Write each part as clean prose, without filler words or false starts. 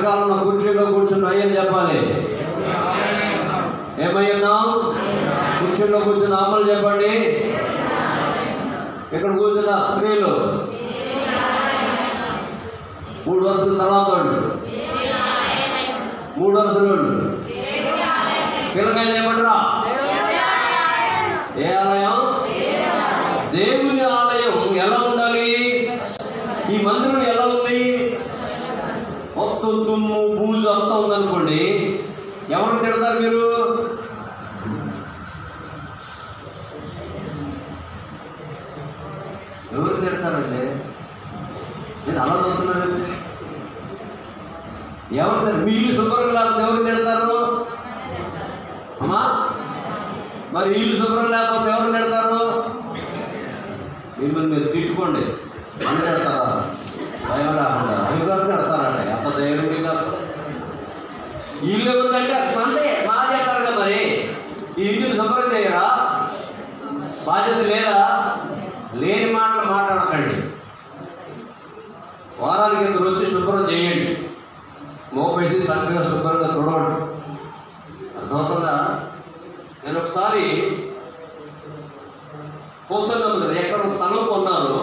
వెనకాలన్న కుర్చీలో కూర్చున్నాయి అని చెప్పాలి. ఏమయ్యన్నాం? కుర్చీలో కూర్చున్న అమ్మలు చెప్పండి. ఇక్కడ కూర్చున్న స్త్రీలు 3 వరుసల తర్వాత వాళ్ళు 3 వరుసలు వాళ్ళు పిల్లకాయలు చెప్పండిరా. ఏ ఆలయం? దేవుని ఆలయం. ఎలా ఉండాలి? ఈ మందిరం ఎలా ఉంది? మొత్తం తుమ్ము బూజు అంతా ఉందనుకోండి, ఎవరు తిడతారు మీరు? ఎవరు తిడతారండి? నేను అలా చూస్తున్నానండి. ఎవరు మీ ఇల్లు శుభ్రంగా లేకపోతే ఎవరు తిడతారు అమ్మా? మరి ఇల్లు శుభ్రం లేకపోతే ఎవరు తిడతారు? మిమ్మల్ని మీరు తిట్టుకోండి. అందరు తిడతారా? భయం రాకుండా అయ్యగారు తిడతారండి. అంత ధైర్యం మీకు ఇల్లు ఎవరిదంటే అంతే బాగా చెప్తారు కదా. మరి ఈ ఇల్లు శుభ్రం చేయరా? బాధ్యత లేదా? లేని మాటలు మాట్లాడకండి. వారానికి కింద వచ్చి శుభ్రం చేయండి. మోపేసి చక్కగా శుభ్రంగా తుడవండి. అర్థమవుతుందా? నేను ఒకసారి కోసన్న ఎకరం స్థలం కొన్నారు.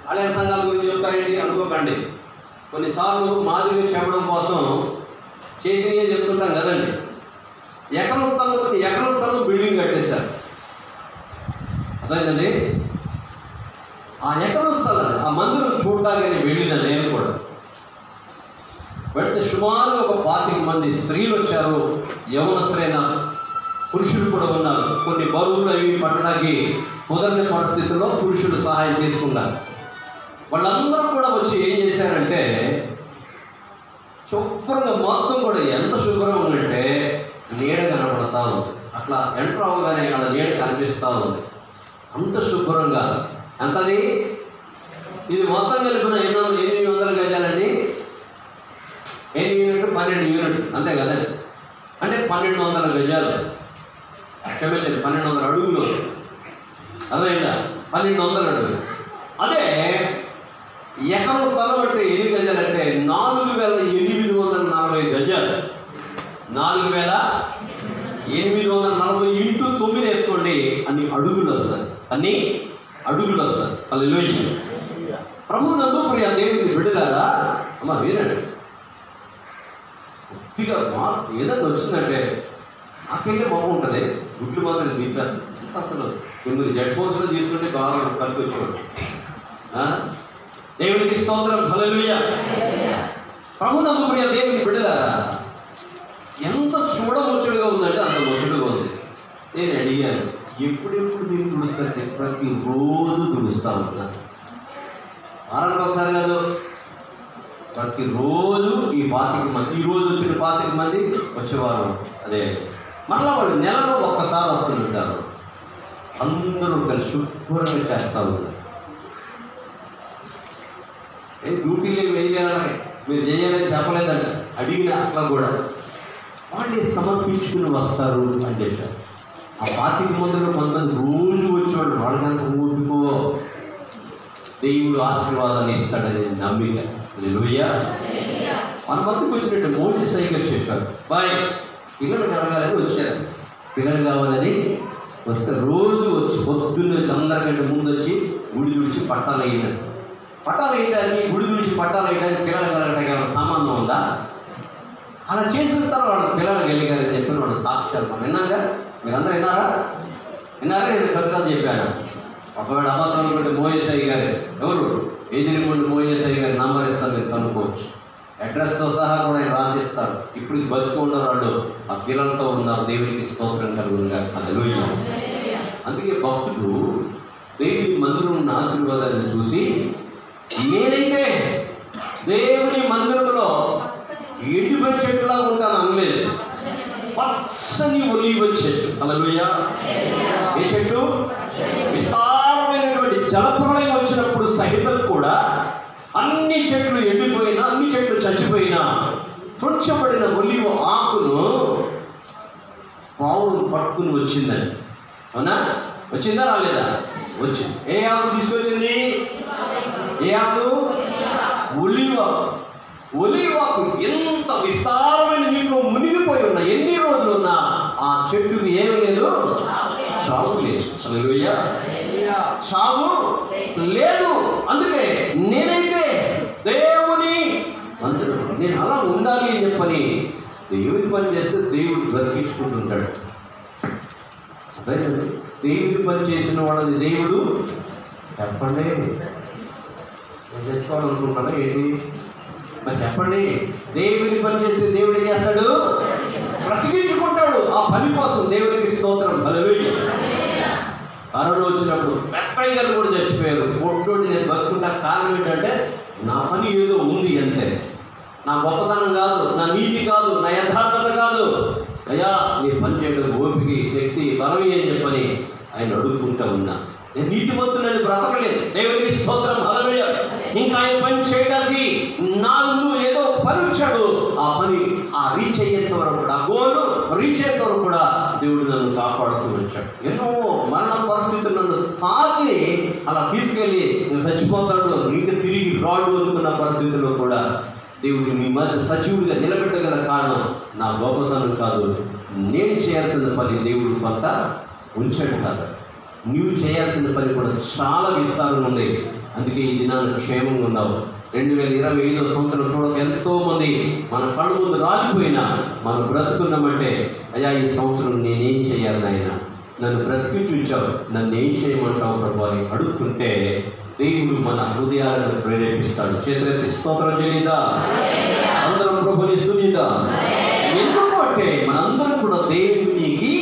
ఆలయ సంఘాల గురించి చెప్తారేంటి అనుకోకండి. కొన్నిసార్లు మాదిరిగా చెప్పడం కోసం చేసినవి చెప్తుంటాం కదండి. ఎకరం స్థలం బిల్డింగ్ కట్టేశారు. అదేంటండి, ఆ ఎకరం స్థలాన్ని ఆ మందిరం చూడడానికి వెళ్ళిన నేను కూడా వెంటనే సుమారు ఒక 25 మంది స్త్రీలు వచ్చారు. యవనస్తులైన పురుషులు కూడా ఉన్నారు. కొన్ని బరువులు అవి పట్టడానికి కుదరని పరిస్థితుల్లో పురుషులు సహాయం తీసుకున్నారు. వాళ్ళందరూ కూడా వచ్చి ఏం చేశారంటే శుభ్రంగా మొత్తం కూడా ఎంత శుభ్రంగా ఉందంటే నీడ కనబడతా ఉంది. అట్లా ఎంటర్ అవగానే వాళ్ళ నీడ కనిపిస్తూ ఉంది. అంత శుభ్రంగా. అంతది ఇది మొత్తం కలిపిన 800 గజాలండి. ఎన్ని యూనిట్? 12 యూనిట్. అంతే కదండి. అంటే 1200 గజాలు. క్షమించండి, 1200 అడుగులు. అదేనా? 1200 అడుగులు. అదే ఎకరం స్థలం అంటే ఎన్ని గజాలంటే 4840 గజాలు. 4840 ఇంటూ 9 వేసుకోండి. అన్ని అడుగులు వస్తాయి. అన్ని అడుగులు వస్తాయి. హల్లెలూయా. ప్రభువునందు ప్రియ దేవుని బిడ్డలారా, అమ్మ వినండి. కొద్దిగా ఏదైనా వచ్చిందంటే నాకైతే బాగుంటుంది. గుడ్లు మాత్రం దింపారు. అసలు కొన్ని జెడ్ ఫోర్స్లో తీసుకుంటే బాగా కనిపించుకోండి. దేవునికి స్తోత్రం. హల్లెలూయా. ప్రభువునందు ప్రియ దేవుని బిడ్డలారా, ఎంత చూడముచ్చడుగా ఉందంటే అంత ముచ్చడుగా ఉంది. నేను అడిగాను, ఎప్పుడెప్పుడు మీరు తుడుస్తారంటే ప్రతిరోజు తుడుస్తా ఉన్నా. వారానికి ఒకసారి కాదు, ప్రతిరోజు ఈ 25 మంది, ఈరోజు వచ్చిన 25 మంది వచ్చేవారు. అదే మళ్ళా వాళ్ళు నెలలో ఒక్కసారి వస్తుంటారు. అందరూ కలిసి శుభ్రంగా చేస్తూ ఉంటారు. డ్యూటీలు వేయాలని మీరు చేయాలని చెప్పలేదంట. అడిగిన అట్లా కూడా వాళ్ళే సమర్పించుకుని వస్తారు అని చెప్పారు. ఆ 25 మందిలో కొంతమంది రోజు వచ్చేవాళ్ళు. వాళ్ళకంత ఊరుకో దేవుడు ఆశీర్వాదాన్ని ఇస్తాడని నమ్మిక. హల్లెలూయా. మన మధ్యకు వచ్చినట్టు మోసే గారు చెప్పారు, బాయ్ పిల్లలు కలగాలని వచ్చారు. పిల్లలు కావాలని వస్తే రోజు వచ్చి పొద్దున్నే చంద్రగంట ముందు వచ్చి గుడి తుడిచి పట్టాలు వేయడానికి, గుడి తుడిచి పట్టాలు వేయడానికి పిల్లలు కలగడానికి ఏమైనా సంబంధం ఉందా? అలా చేసిన తర్వాత వాళ్ళ పిల్లలు కలిగారని చెప్పిన వాడు సాక్ష్యాలు మనం విన్నాగా. మీరందరూ విన్నారా? నేను కవితలు చెప్పాను. ఒకవేళ అబద్ధం అనుకుంటే మోయేసయ్య గారు ఎవరు? ఎదిరిమండి మోయేసయ్య గారి నంబర్ ఇస్తారు, మీరు కనుక్కోవచ్చు. అడ్రస్తో సహా కూడా ఆయన రాసిస్తారు. ఇప్పుడు బతుకుండరు వాళ్ళు, ఆ పిల్లలతో ఉన్నారు. దేవునికి స్తోత్రం కలుగునుగా. హల్లెలూయా. అందుకే భక్తులు దేవుని మందిరం ఉన్న ఆశీర్వాదాన్ని చూసి, నేనైతే దేవుని మందిరంలో ఎండిపోయి చెట్టులా ఉంటాను అనలేదు. పచ్చని ఒలీవ చెట్టు. హల్లెలూయా. ఏ చెట్టు? విస్తారమైనటువంటి జలప్రలయం వచ్చినప్పుడు సహితం కూడా అన్ని చెట్లు ఎండిపోయినా, అన్ని చెట్లు చచ్చిపోయినా తుంచబడిన ఒలీవ ఆకును పావులు పట్టుకుని వచ్చిందని. అవునా? వచ్చిందా రాలేదా? వచ్చింది. ఏ ఆకు తీసుకొచ్చింది? ఏ ఆకు? ఒలీవ. ఒలీవాకు ఎంత విస్తారమైన నీటిలో మునిగిపోయి ఉన్నా, ఎన్ని రోజులు ఉన్నా ఆ చెట్టుకు ఏమీ లేదు, సాగు లేదు. హల్లెలూయా. సాగు లేదు. అందుకే నేనైతే దేవుని అందులో నేను అలా ఉండాలి అని చెప్పని దేవుని పని చేస్తే దేవుడు బ్రతికించుకుంటుంటాడు. అదే దేవుని పని చేసిన వాళ్ళని దేవుడు చెప్పండి, నేను తెచ్చుకోవాలనుకుంటున్నా ఏంటి మరి చెప్పండి. దేవుని పని చేస్తే దేవుడు ఏం చేస్తాడు, బ్రతికించుకుంటాడు. ఆ పని కోసం దేవునికి స్తోత్రం. హల్లెలూయా. కరోనా వచ్చినప్పుడు పెద్దయ్యలు కూడా చచ్చిపోయారు. పొట్టోడు నేను బతుకుంటా కారణం ఏంటంటే నా పని ఏదో ఉంది అంతే. నా గొప్పతనం కాదు, నా నీతి కాదు, నా యథార్థత కాదు. అయ్యా నీ పని చేయడం ఓపిక, శక్తి, బలమే అని చెప్పని ఆయన అడుగుకుంటా ఉన్నా. నేను నీతిమంతులని బ్రతకలేదు. దేవునికి స్తోత్రం. హల్లెలూయా. ఇంకా ఆయన పని చేయడానికి నాకు ఏదో పని వచ్చాడు. ఆ పని రీచ్ అయ్యేంత వరకు కూడా, ఆ గోలు రీచ్ అయ్యేంత వరకు కూడా దేవుడు నన్ను కాపాడుతూ వచ్చాడు. ఎన్నో మరణ పరిస్థితులు నన్ను తాకి అలా తీసుకెళ్ళి నేను చచ్చిపోతాడు, ఇంకా తిరిగి రాడు అనుకున్న పరిస్థితుల్లో కూడా దేవుడు మీ మధ్య సజీవుడిగా నిలబెట్టగల కారణం నా గొప్పతనం కాదు, నేను చేయాల్సిన పని దేవుడు కొంత ఉంచాడు కాదు. నువ్వు చేయాల్సిన పని కూడా చాలా విస్తారం ఉంది. అందుకే ఈ దినాన్ని క్షేమంగా ఉన్నావు. 2025 సంవత్సరం చూడక ఎంతోమంది మన కళ్ళు ముందు రాలిపోయినా మనం బ్రతుకున్నామంటే అయ్యా ఈ సంవత్సరం నేనేం చేయాలి నాయన, నన్ను బ్రతికించావు, నన్ను ఏం చేయమంటావు ప్రభు అని అడుక్కుంటే దేవుడు మన హృదయాలను ప్రేరేపిస్తాడు. చేతులెత్తి స్తోత్రం చేయందా, అందరం ప్రభుని స్తుతిద్దా. ఎందుకు అంటే మనందరం కూడా దేవునికి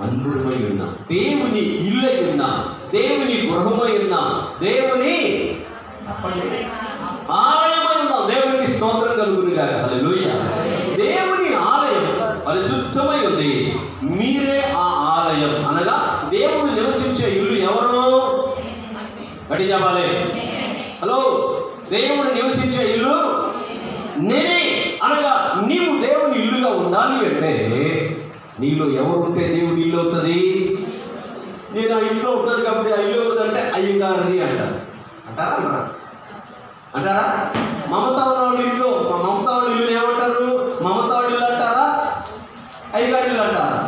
మందిరమై ఉన్నాం, దేవుని ఇల్లై ఉన్నాం, దేవుని గృహమై ఉన్నాం, దేవుని ఆలయమై ఉన్నాం. దేవునికి స్తోత్రం కలుగునుగాక. హల్లెలూయా. దేవుని ఆలయం పరిశుద్ధమై ఉంది. మీరే ఆ ఆలయం. అనగా దేవుడు నివసించే ఇల్లు ఎవరు? గట్టి చెప్పాలి. హలో, దేవుడు నివసించే ఇల్లు నేనే. అనగా నీవు దేవుని ఇల్లుగా ఉండాలి అంటే నీలో ఎవరు ఉంటే దేవుడి ఇల్లు అవుతుంది. నేను ఆ ఇంట్లో ఉంటాను కాబట్టి ఆ ఇల్లు అవుతుందంటే అయ్యగారిది అంటారు. అంటారా అంటారా? మమతా వాళ్ళ ఇంట్లో మమతా వాళ్ళ ఇల్లు ఏమంటారు? మమతా వాళ్ళ ఇల్లు అంటారా? అయ్యగారి ఇల్లు అంటారా?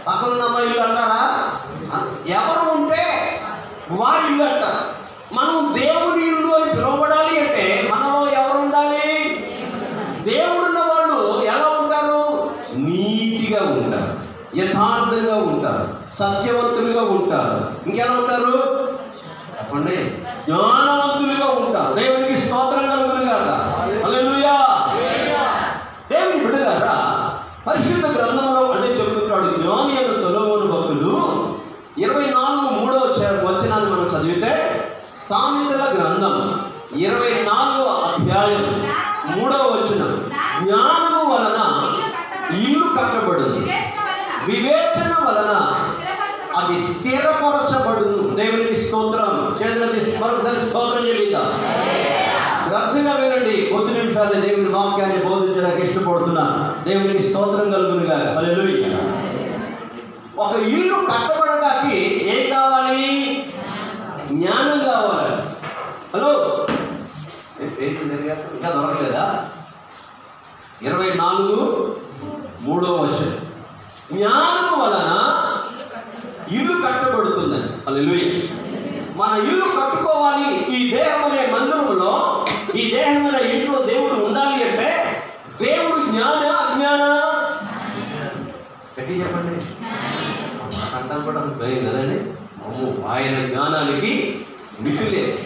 పక్కన అమ్మ ఇల్లు అంటారా? ఎవరు ఉంటే వారి ఇల్లు అంటారు. మనం దేవుని ఇల్లు అని పిలువబడాలి అంటే మనలో ఎవరు ఉండాలి? దేవుడున్న వాళ్ళు ఎలా ఉంటారు? నీతిగా ఉంటారు, యథార్థంగా ఉంటారు, సత్యవంతులుగా ఉంటారు. ఇంకెలా ఉంటారు చెప్పండి? జ్ఞానవంతులుగా ఉంటారు. దేవునికి స్తోత్రం కలుగునుగాక. హల్లెలూయా. దేవుని బిడ్డలారా, పరిశుద్ధ గ్రంథంలో అంటే చెబుతుంటాడు జ్ఞాని అయిన సొలొమోను భక్తుడు 24:3 వచనాన్ని మనం చదివితే, సామెతల గ్రంథం 24వ అధ్యాయం 3వ వచనం, జ్ఞానము వలన ఇల్లు కట్టబడును, వివేచన వలన అది స్థిరపరచబడును. దేవునికి స్తోత్రం. చేతులెత్తి మరొకసారి స్తోత్రం చెల్లిద్దాం. శ్రద్ధగా వినండి. కొద్ది నిమిషాలు దేవుని వాక్యాన్ని బోధించడానికి ఇష్టపడుతున్నా. దేవునికి స్తోత్రం కలుగునుగా. హల్లెలూయా. ఒక ఇల్లు కట్టబడడానికి ఏం కావాలి? జ్ఞానం కావాలి. హలో, ఇంకా దొరకలేదా? 24:3 వచనం, జ్ఞానం వలన ఇల్లు కట్టబడుతుందని. హల్లెలూయా. మన ఇల్లు కట్టుకోవాలి. ఈ దేహం అనే మందిరంలో, ఈ దేహం అనే ఇంట్లో దేవుడు ఉండాలి అంటే దేవుడు జ్ఞాన అజ్ఞాన? గట్టి చెప్పండి. అంటాం కూడా భయం కదండి. అమ్మో, ఆయన జ్ఞానానికి మితి లేదు.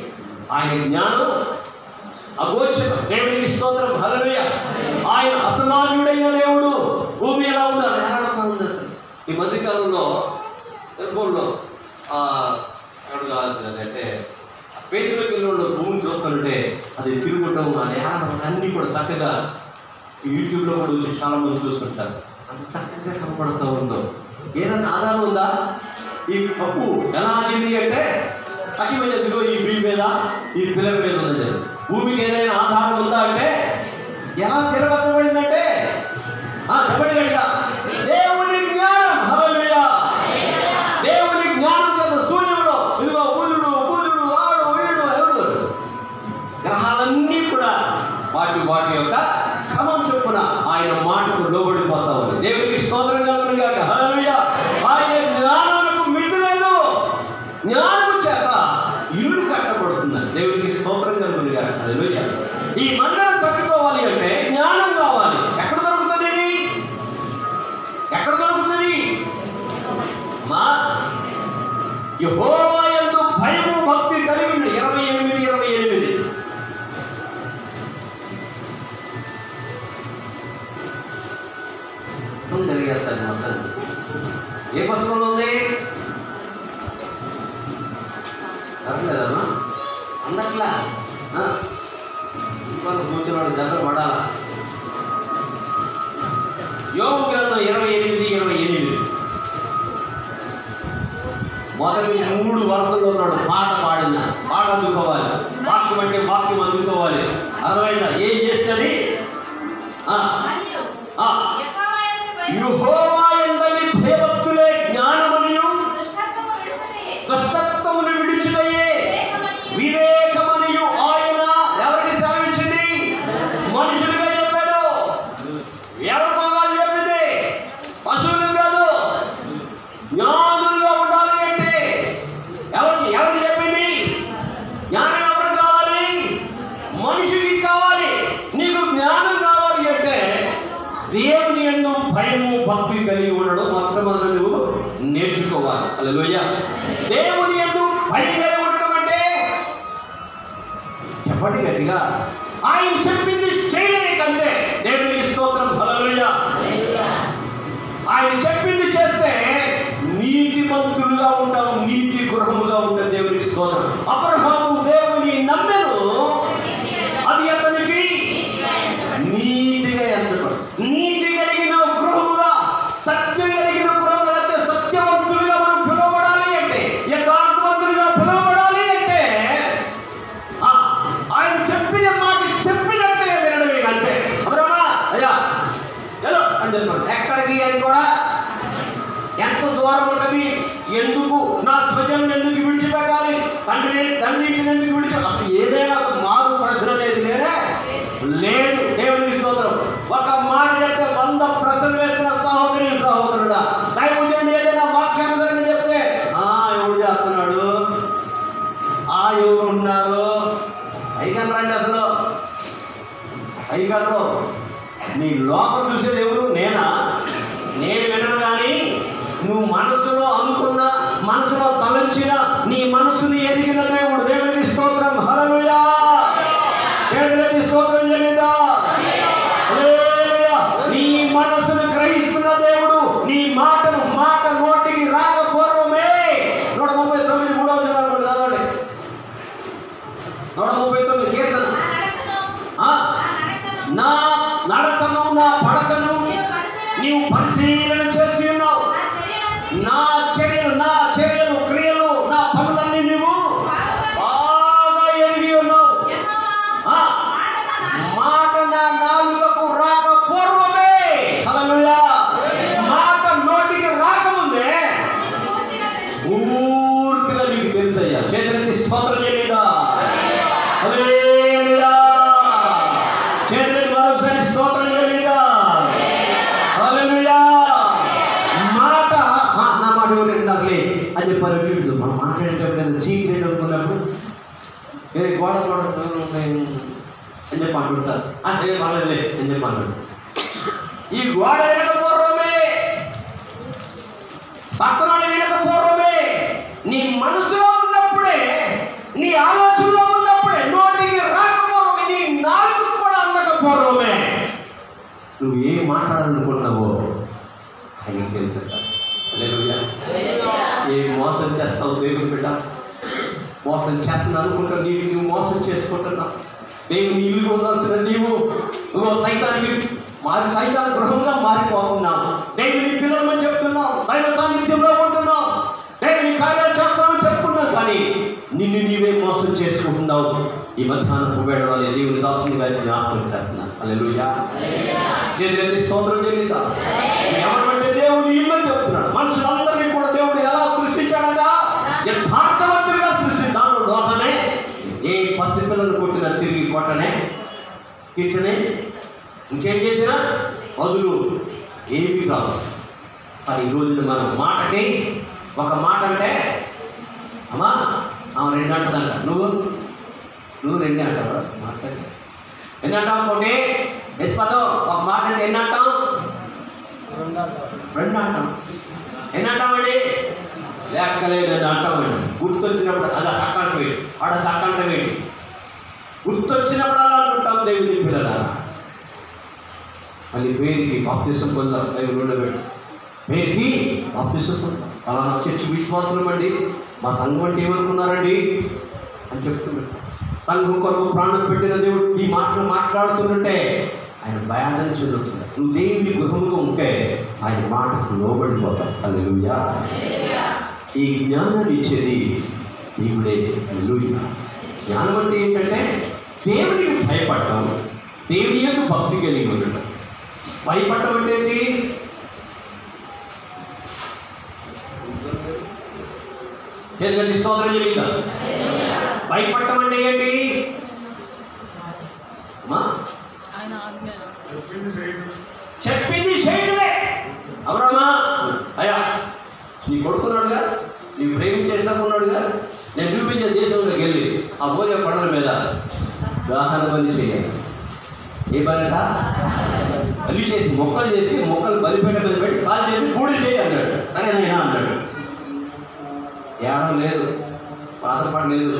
ఆయన జ్ఞానం అగోచరం. దేవునికి స్తోత్రం. హల్లెలూయా. ఆయన అసమాన్యుడైన దేవుడు. భూమి ఎలా ఉందా? నేరడగా ఉంది. అసలు ఈ మధ్యకాలంలో సెల్ఫోన్లో అంటే స్పేస్లోకి వెళ్ళి భూమిని చూస్తుంటే అది తిరుగుతాం, అది అన్నీ కూడా చక్కగా యూట్యూబ్లో కూడా వచ్చి చాలామంది చూస్తుంటారు. అంత చక్కగా కనపడుతూ ఉందో. ఏదన్నా ఆధారం ఉందా? ఈ పప్పు ఎలా ఆగింది అంటే తగ్గిపోయిన దిగో ఈ భూమి మీద, ఈ పిల్లల మీద ఉందండి. భూమికి ఏదైనా ఆధారం ఉందా అంటే ఎలా తిరగబడిందంటే చెప్పండి గట్టిగా, దేవుని జ్ఞానం. హల్లెలూయా. దేవుని జ్ఞానం చేత శూన్యంలో ఇదిగో బుధుడు, ఆడు, వీడు, ఎవడు గ్రహాలన్నీ వాటి వాటి యొక్క క్రమం చొప్పున ఆయన మాటకు లోబడిపోతా ఉంది. దేవునికి స్తోత్రం కలుగును గాక. హల్లెలూయా. ఆయన జ్ఞానానికి మితి లేదు. జ్ఞానము చేత ఇల్లు కట్టబడుతుందని దేవునికి స్తోత్రం కలుగును గాక. హల్లెలూయా. ఈ మందిరం కట్టుకోవాలి అంటే జ్ఞానం కావాలి. ఎక్కడ దొరుకుతుంది? ఎక్కడ దొరుకుతుంది? మా యెహోవా యందు భయము భక్తి కలిగి ఉండి 28 జరిగేస్తాను మొత్తం. ఏ పుస్తకంలో ఉంది? అట్లేదమ్మా అందట్లా ఇంకొక కూర్చున్న వాడు దగ్గర పడాలా. యోబు గ్రంథం 28 మొదటి 3 వరుసల్లో ఉన్నాడు. పాట పాడిన పాట అందుకోవాలి, వాక్యం అంటే వాక్యం అందుకోవాలి. అర్థమైందా? ఏం చేస్తుంది? యెహోవా యందలి భయభక్తులే జ్ఞానమనియు దుష్టత్వమును విడిచుటయే వివేకమనియు ఆయన ఎవరికి సెలవిచ్చింది? మనుషులుగా చెప్పాడు. ఎవరికో కాదు చెప్పింది, పశువులు కాదు. జ్ఞానులుగా ఉండాలి అంటే ఎవరికి చెప్పింది? జ్ఞానం ఎవరికి కావాలి? మనిషికి కావాలి. నీకు జ్ఞానం కావాలి అంటే దేవుని యందు భయము భక్తి కలిగి ఉండడం మాత్రం నువ్వు నేర్చుకోవాలి. హల్లెలూయా. దేవుని యందు భయం కలిగి ఉండడం అంటే చెప్పండి గట్టిగా, ఆయన చెప్పింది చేయలేకంటే దేవునికి స్తోత్రం. హల్లెలూయా. ఆయన చెప్పింది చేస్తే నీతిమంతులుగా ఉంటాం, నీతి గృహముగా ఉంటాం. దేవునికి స్తోత్రం. అబ్రహాము దేవుని నమ్మెను, అది అతనికి నీతిగా ఎంచబడు. నీతి కలిగిన గృహముగా, సత్యం కలిగిన గృహముగా, అంటే సత్యవంతులుగా మనం పిలువబడాలి అంటే, యథార్థవంతులుగా పిలువబడాలి అంటే ఆయన చెప్పిన మాట చెప్పినట్టే వినడమే. అంతే. అబ్రహ్మా అయ్యా ఎలా అని చెప్పాడు. ఎక్కడికి అని కూడా ఎంత దూరం ఉన్నది, ఎందుకు నా స్వజనం ఎందుకు విడిచిపెట్టాలి, తండ్రిని ఎందుకు విడిచి, అసలు ఏదైనా మారు ప్రశ్న లేదు లేదు. దేవునికి స్తోత్రం. ఒక మాట చెప్తే 100 ప్రశ్నలు వేస్తున్న సహోదరుడా, దైవజనుడు ఏదైనా వాక్యానుసరంగా చెప్తే ఎవడు చేస్తున్నాడు, ఎవరు ఉన్నారు, అయ్యగారు రండి. అసలు అయ్యగారు నీ లోపల చూసేది ఎవరు? నేనా? నేను వినను. కానీ నువ్వు మనసులో అనుకున్న, మనసులో తలంచిన, నీ మనసుని ఎరిగిన దేవుడు. దేవునికి స్తోత్రం. హల్లెలూయా. దేవునికి స్తోత్రం చెల్లిందా? హల్లెలూయా. నీ మనసును గ్రహిస్తున్న దేవుడు. నీ మాట నోటికి రాకపూర్వమే 139 3వ వచనం చదవండి. 139 కీర్తన. నా నడకను నా పడకను నీవు పరిశీలన చేసి ఉన్నావు. నా చర్యలు క్రియలు నా పనులన్నీ నీవు బాగా ఎరిగి ఉన్నావు. మాట నా నాలుకకు రాక పూర్వమే, హల్లెలూయా, మాట నోటికి రాకముందే పూర్తిగా నీకు తెలుసయ్యా. చేతులకి స్తోత్రం చేయలేదా? హల్లెలూయా. చేతులకి మరొకసారి స్తోత్రం చేయలేదా? హల్లెలూయా. మాట నా మాట ఎవరు ఉండాలి అని చెప్పారు. మనం మాట్లాడేటప్పుడు సీక్రెట్ అనుకున్నప్పుడు గోడ అని చెప్పి అంటుంటారు. అంటే వాళ్ళలే అని చెప్పి అంటాడు. ఈ గోడ వినకపోవడమే, పక్కన వినకపోవడమే, నీ మనసులో ఉన్నప్పుడే, నీ ఆలోచనలో ఉన్నప్పుడే, నోటికి రాకపోవడమే, నీ నాలుగు కూడా అందకపోవడమే. నువ్వు ఏం మాట్లాడాలనుకుంటున్నావో ఆయనకి తెలుసు. హల్లెలూయా. ఏ మోసం చేస్తావు దేవుని బిడ్డ? మోసం చేస్తున్నా అనుకుంటా, నీవు మోసం చేసుకుంటున్నావు. దేవుని ఇల్లు ఉండాల్సిన నీవు సైతాన్ గృహంగా మారిపోతున్నావు. దేవుని పిల్లలు చెప్తున్నావు, దైవ సాన్నిధ్యంలో ఉంటున్నావు, దేవుని కార్యాలు చేస్తామని చెప్పుకున్నావు, కానీ నిన్ను నీవే మోసం చేసుకుంటున్నావు. ఈ మధ్యాహ్నం వేడవాలి దేవుని దాసునిగా జ్ఞాపకం చేస్తున్నా. హల్లెలూయా. దేవుని స్తోత్రం చేయలేదా? ఎవరంటే దేవుని ఇల్లు చెప్తున్నాడు. మనుషులందరినీ కూడా దేవుడు ఎలా సృష్టించాడగా యథార్థవంతులుగా సృష్టించాడు. లోకమే ఏ పసిపిల్లలు కొట్టినా తిరిగి కొట్టనే తిట్టనే, ఇంకేం చేసినా వదులు, ఏమీ కాదు. కానీ ఈరోజు మనం మాటకి ఒక మాట అంటే అమ్మా ఆమె 2 అంటదంట, నువ్వు 2 అంటావు. మాట్లాడి ఎన్ని అంటావు? ఒకటి నిష్పదం ఒక మాట అంటే ఎన్ని అంటాం? 2 అంటాం. ఎన్ని అంటామండి? లెక్కలేదు అంటామండి. గుర్తొచ్చినప్పుడు అది సక్కంట వేడి, ఆడ సక్కంట వేడి, గుర్తొచ్చినప్పుడు అలా అనుకుంటాం. దేవుని పిల్లలా మళ్ళీ పేరుకి బాప్తిసం పొందాలి. దేవుడు ఉండబెట్టి పేరుకి బాప్తిసం పొందాలి. అలా నా చర్చి విశ్వాసం అండి, మా సంఘం అంటే ఏమనుకున్నారండి అని చెప్తున్నాడు. సంఘం కొరకు ప్రాణం పెట్టిన దేవుడు ఈ మాటలు మాట్లాడుతుంటే ఆయన భయాన్ని చెందుతున్నాడు. నువ్వు దేవుని గృహంలో ఉంటే ఆయన మాటకు లోబడిపోతావు. హల్లెలూయా. ఈ జ్ఞానాన్ని ఇచ్చేది దేవుడే. హల్లెలూయా. జ్ఞానం అంటే ఏంటంటే దేవునికి భయపడటం, దేవుని యొక్క భక్తి కలిగి ఉండటం. భయపడటం అంటే ఏంటి? స్తోత్రం చెప్పిందా? భయపడటం అంటే ఏంటి? చెప్పింది చేయడమే. అవరామా అయ్యా, నీ కొడుకున్నాడుగా, నీ ప్రేమించేసాకున్నాడుగా, నేను చూపించే దేశంలోకి వెళ్ళి ఆ మోరియా కొండల మీద దహన బలి చేయాలి. ఏ బలిట? బలి చేసి మొక్కలు చేసి మొక్కలు బలిపేట మీద పెట్టి కాల్ చేసి పూడి చేయి అన్నాడు. సరే నైనా అన్నాడు. ఏడం లేదు, బాధపడలేదు.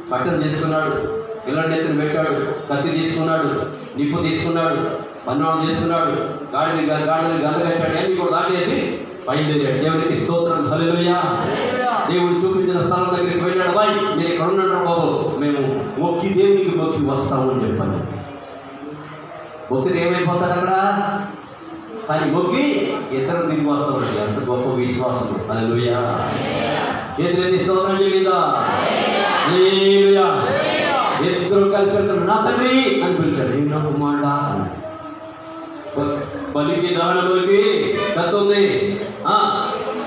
బట్టలు తీసుకున్నాడు, పిల్లడి ఎత్తుని పెట్టాడు, కత్తి తీసుకున్నాడు, నిప్పు తీసుకున్నాడు, పన్నం చేసుకున్నాడు, గాడిని గంధ కట్టాడు. అన్ని కూడా దాటేసి బయలుదేరాడు. దేవునికి స్తోత్రం. హల్లెలూయా. దేవుడు చూపించిన స్థలం దగ్గరికి వెళ్ళాడు. బాయ్ మీరు ఇక్కడ ఉన్నాడు బాబు, మేము మొక్కి దేవునికి మొక్కి వస్తాము అని చెప్పాను. మొక్కితే ఏమైపోతాడు అక్కడ? కానీ మొక్కి ఇతరులు తిరిగి వస్తాడు. ఎంత గొప్ప విశ్వాసం. హల్లెలూయా. చేతులెత్తి స్తోత్రం చెల్లిందా? హల్లెలూయా. ఇద్దరు కలిసి వెళ్తాడు. నా తండ్రి అని పిలిచాడు. ఏం నాకు మాట? బలికి దహన బలికి కత్తి ఉంది,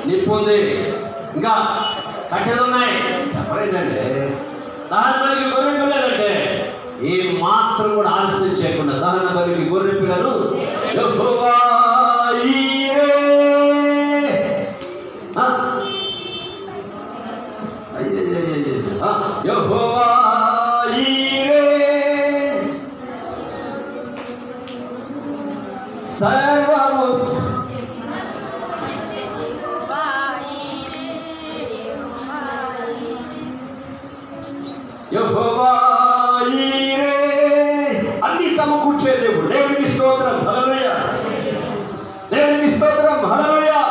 నిప్పు ఉంది, ఇంకా కట్టెలు ఉన్నాయి. చెప్పలేదంటే దహన బలికి గొర్రె పిల్లలంటే ఏం మాత్రం కూడా ఆలస్యం చేయకుండా దహన బలికి గొర్రె పిల్లలు యెహోవా ఈరే. యెహోవా ఈరే సర్వము యెహోవా ఈరే అన్ని సమకూర్చే దేవుడు. దేవునికి స్తోత్రం. హల్లెలూయా. దేవునికి స్తోత్రం. హల్లెలూయా.